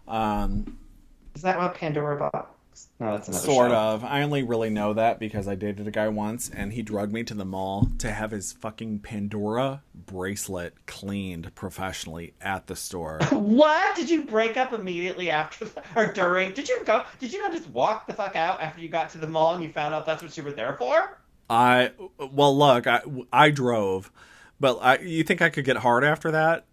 Speaker 8: Is that what Pandora bought? No, that's another
Speaker 7: Sort
Speaker 8: show.
Speaker 7: of. I only really know that because I dated a guy once, and he drugged me to the mall to have his fucking Pandora bracelet cleaned professionally at the store.
Speaker 8: What? Did you break up immediately after or during? Did you not just walk the fuck out after you got to the mall and you found out that's what you were there for?
Speaker 7: Well, look, I drove, but you think I could get hard after that?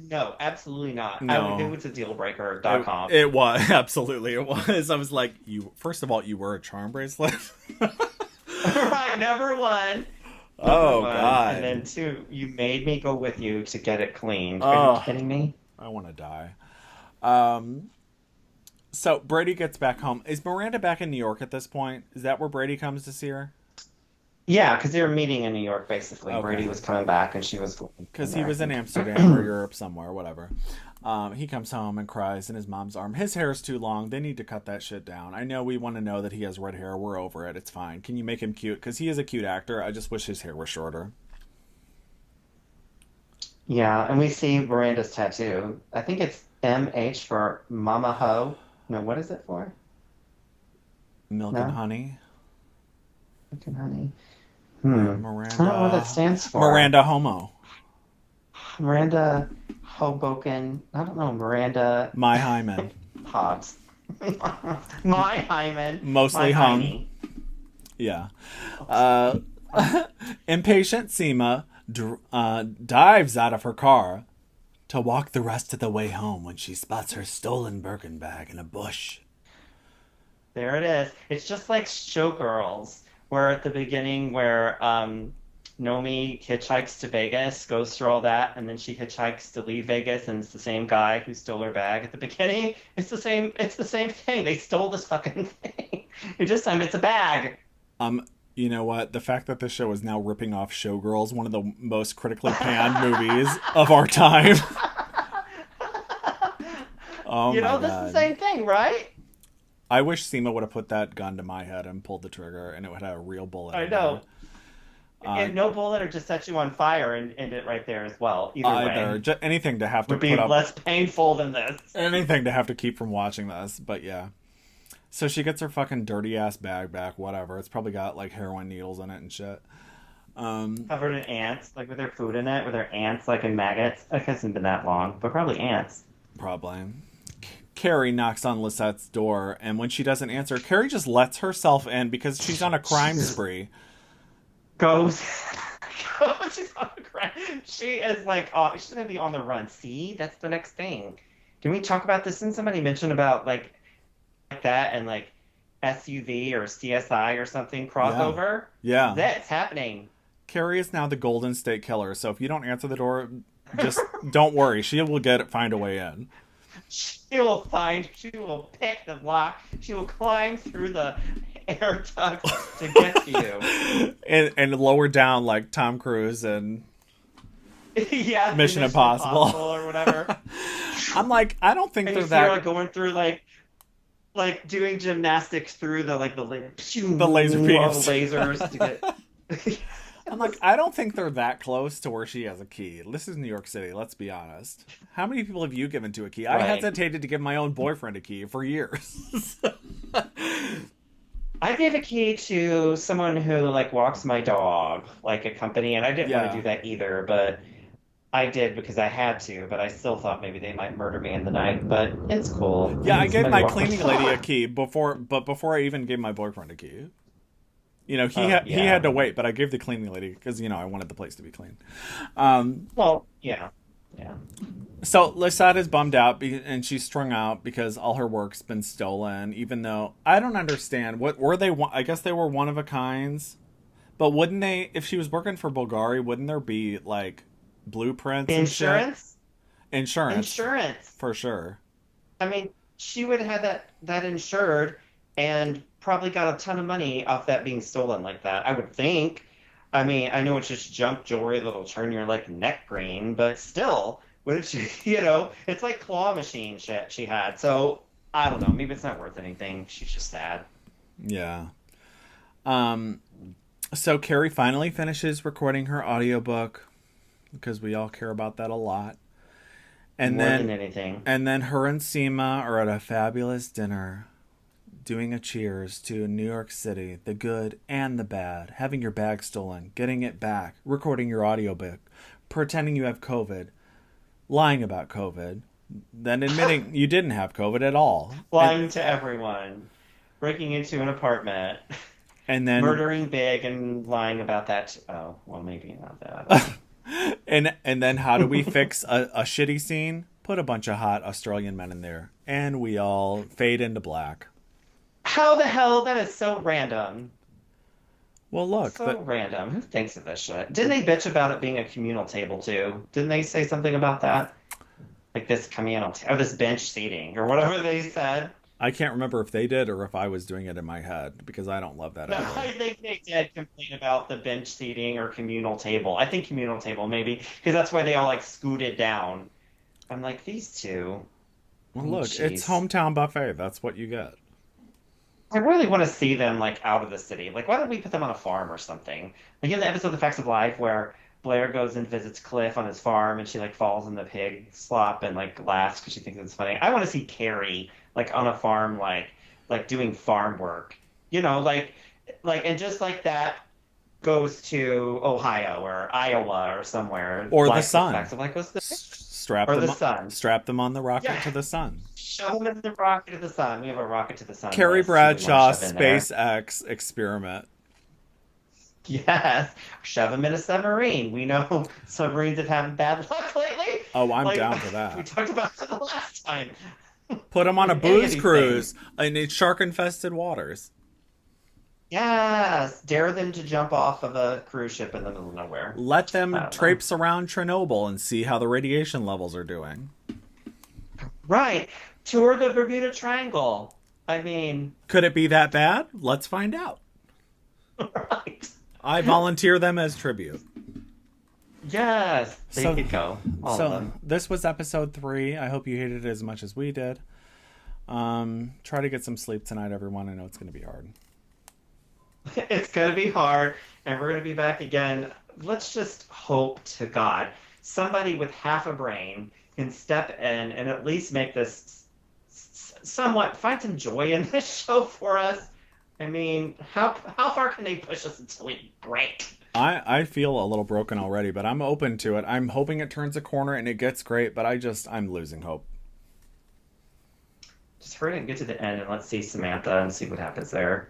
Speaker 8: No, absolutely not.
Speaker 7: No.
Speaker 8: It was a dealbreaker.com.
Speaker 7: It was, absolutely, it was. I was like, first of all, you were a charm bracelet?
Speaker 8: Right, number one.
Speaker 7: God.
Speaker 8: And then two, you made me go with you to get it cleaned.
Speaker 7: Oh,
Speaker 8: are you kidding me?
Speaker 7: I want to die. So Brady gets back home. Is Miranda back in New York at this point? Is that where Brady comes to see her?
Speaker 8: Yeah, because they were meeting in New York, basically.
Speaker 7: Okay.
Speaker 8: Brady was coming back, and she was...
Speaker 7: Because he was in Amsterdam or Europe somewhere, whatever. He comes home and cries in his mom's arm. His hair's too long. They need to cut that shit down. I know we want to know that he has red hair. We're over it. It's fine. Can you make him cute? Because he is a cute actor. I just wish his hair was shorter.
Speaker 8: Yeah, and we see Miranda's tattoo. I think it's MH for Mama Ho. No, what is it for?
Speaker 7: Milk and honey.
Speaker 8: Milk and honey.
Speaker 7: Miranda.
Speaker 8: I don't know what that stands for.
Speaker 7: Miranda Homo.
Speaker 8: Miranda Hoboken. I don't know. Miranda
Speaker 7: My hymen.
Speaker 8: Hobbs. My hymen.
Speaker 7: Mostly
Speaker 8: My
Speaker 7: hung.
Speaker 8: hiney.
Speaker 7: Yeah. Impatient Seema dives out of her car to walk the rest of the way home when she spots her stolen Birkin bag in a bush.
Speaker 8: There it is. It's just like Showgirls, where at the beginning where Nomi hitchhikes to Vegas, goes through all that, and then she hitchhikes to leave Vegas, and it's the same guy who stole her bag at the beginning. It's the same thing. They stole this fucking thing. This time it's a bag.
Speaker 7: You know what? The fact that this show is now ripping off Showgirls, one of the most critically panned movies of our time. Oh my God.
Speaker 8: This is the same thing, right?
Speaker 7: I wish Seema would have put that gun to my head and pulled the trigger, and it would have a real bullet.
Speaker 8: I know. And no bullet or just set you on fire and end it right there as well. Either way.
Speaker 7: Anything to have to
Speaker 8: would be
Speaker 7: put up.
Speaker 8: less painful than this.
Speaker 7: Anything to have to keep from watching this, but yeah. So she gets her fucking dirty ass bag back, whatever. It's probably got like heroin needles in it and shit.
Speaker 8: Covered in ants, like with their food in it, with their ants like in maggots. It hasn't been that long, but probably ants.
Speaker 7: Probably. Carrie knocks on Lisette's door, and when she doesn't answer, Carrie just lets herself in because she's on a crime spree.
Speaker 8: Goes She's on the ground. She is like, oh, she's gonna be on the run. See, that's the next thing. Can we talk about this? Didn't somebody mention about like that and like SUV or CSI or something crossover?
Speaker 7: Yeah.
Speaker 8: That's happening.
Speaker 7: Carrie is now the Golden State Killer, so if you don't answer the door, just don't worry. She will find a way in.
Speaker 8: She will pick the lock. She will climb through the air ducts to get to you.
Speaker 7: And lower down like Tom Cruise and
Speaker 8: Yeah,
Speaker 7: Mission Impossible
Speaker 8: or whatever.
Speaker 7: I'm like, I don't think
Speaker 8: And
Speaker 7: they're
Speaker 8: you see her
Speaker 7: that.
Speaker 8: going through like doing gymnastics through the laser
Speaker 7: beams.
Speaker 8: lasers to get.
Speaker 7: I'm like, I don't think they're that close to where she has a key. This is New York City, let's be honest. How many people have you given to a key? I
Speaker 8: Right.
Speaker 7: hesitated to give my own boyfriend a key for years.
Speaker 8: I gave a key to someone who like walks my dog, like a company, and I didn't want
Speaker 7: Yeah.
Speaker 8: to do that either, but I did because I had to, but I still thought maybe they might murder me in the night, but it's cool.
Speaker 7: Yeah, I
Speaker 8: It's
Speaker 7: gave
Speaker 8: my
Speaker 7: my
Speaker 8: dog.
Speaker 7: cleaning lady a key before I even gave my boyfriend a key. You know, he
Speaker 8: Oh,
Speaker 7: he
Speaker 8: yeah.
Speaker 7: had to wait, but I gave the cleaning lady because, you know, I wanted the place to be clean.
Speaker 8: Well, yeah.
Speaker 7: So Lysette is bummed out and she's strung out because all her work's been stolen, even though I don't understand. What were they? I guess they were one of a kinds. But wouldn't they, if she was working for Bulgari, wouldn't there be like blueprints and shit?
Speaker 8: Insurance? Insurance.
Speaker 7: For sure.
Speaker 8: I mean, she would have had that insured and probably got a ton of money off that being stolen like that, I would think. I mean, I know it's just junk jewelry that'll turn your like neck green, but still, what if she, you know, it's like claw machine shit she had. So I don't know. Maybe it's not worth anything. She's just sad.
Speaker 7: Yeah. So Carrie finally finishes recording her audiobook because we all care about that a lot. And
Speaker 8: More
Speaker 7: then
Speaker 8: than anything.
Speaker 7: And then her and Seema are at a fabulous dinner doing a cheers to New York City, the good and the bad, having your bag stolen, getting it back, recording your audiobook, pretending you have COVID, lying about COVID, then admitting you didn't have COVID at all.
Speaker 8: Lying to everyone. Breaking into an apartment.
Speaker 7: And then
Speaker 8: Murdering big and lying about that. Oh, well, maybe not that.
Speaker 7: and then how do we fix a shitty scene? Put a bunch of hot Australian men in there, and we all fade into black.
Speaker 8: How the hell? That is so random.
Speaker 7: Well, look.
Speaker 8: So random. Who thinks of this shit? Didn't they bitch about it being a communal table, too? Didn't they say something about that? Like this communal or this bench seating, or whatever they said.
Speaker 7: I can't remember if they did or if I was doing it in my head, because I don't love that
Speaker 8: No,
Speaker 7: either.
Speaker 8: I think they did complain about the bench seating or communal table. I think communal table, maybe, because that's why they all, like, scooted down. I'm like, these two.
Speaker 7: Well,
Speaker 8: Oh,
Speaker 7: look,
Speaker 8: jeez.
Speaker 7: it's hometown buffet. That's what you get.
Speaker 8: I really want to see them, like, out of the city. Like, why don't we put them on a farm or something? Like, in the episode The Facts of Life, where Blair goes and visits Cliff on his farm, and she, like, falls in the pig slop and, like, laughs because she thinks it's funny. I want to see Carrie, like, on a farm, like doing farm work. You know, like, and just like that goes to Ohio or Iowa or somewhere.
Speaker 7: Or
Speaker 8: like,
Speaker 7: the sun.
Speaker 8: Facts of Life was the
Speaker 7: Strap
Speaker 8: Or
Speaker 7: them
Speaker 8: the sun.
Speaker 7: Strap them on the rocket
Speaker 8: Yeah.
Speaker 7: to the sun.
Speaker 8: Shove them in the rocket to the sun. We have a rocket to the sun.
Speaker 7: Carrie
Speaker 8: list we wanna
Speaker 7: Bradshaw
Speaker 8: shove in there.
Speaker 7: SpaceX experiment.
Speaker 8: Yes, shove them in a submarine. We know submarines have had bad luck lately.
Speaker 7: Oh, I'm
Speaker 8: Like,
Speaker 7: down for
Speaker 8: We
Speaker 7: that.
Speaker 8: talked about it the last time.
Speaker 7: Put them on a
Speaker 8: Any of
Speaker 7: booze
Speaker 8: these
Speaker 7: cruise in shark-infested waters.
Speaker 8: Yes, dare them to jump off of a cruise ship in the middle of nowhere.
Speaker 7: Let them
Speaker 8: I don't know.
Speaker 7: traipse around Chernobyl and see how the radiation levels are doing.
Speaker 8: Right, tour the Bermuda Triangle. I mean,
Speaker 7: Could it be that bad? Let's find out.
Speaker 8: right.
Speaker 7: I volunteer them as tribute.
Speaker 8: Yes, there
Speaker 7: So-
Speaker 8: you go. All of them.
Speaker 7: This was episode 3. I hope you hated it as much as we did. Try to get some sleep tonight, everyone. I know it's going to be hard.
Speaker 8: It's going to be hard, and we're going to be back again. Let's just hope to God somebody with half a brain can step in and at least make this somewhat, find some joy in this show for us. I mean, how far can they push us until we break?
Speaker 7: I feel a little broken already, but I'm open to it. I'm hoping it turns a corner and it gets great, but I'm losing hope.
Speaker 8: Just hurry and get to the end, and let's see Samantha and see what happens there.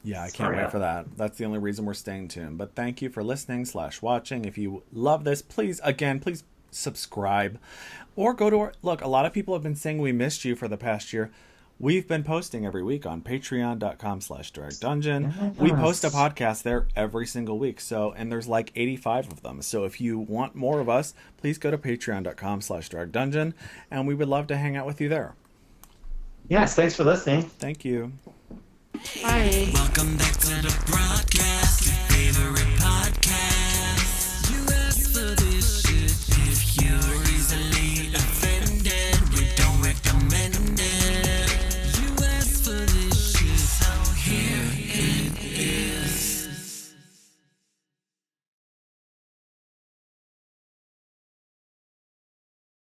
Speaker 7: Yeah, I can't wait for that. That's the only reason we're staying tuned. But thank you for listening / watching. If you love this, please subscribe. Or go to our... Look, a lot of people have been saying we missed you for the past year. We've been posting every week on patreon.com/dragdungeon.
Speaker 8: Yes.
Speaker 7: We post a podcast there every single week. And there's like 85 of them. So if you want more of us, please go to patreon.com/dragdungeon. And we would love to hang out with you there.
Speaker 8: Yes, thanks for listening.
Speaker 7: Thank you.
Speaker 8: Bye.
Speaker 5: Welcome back to the broadcast. Your favorite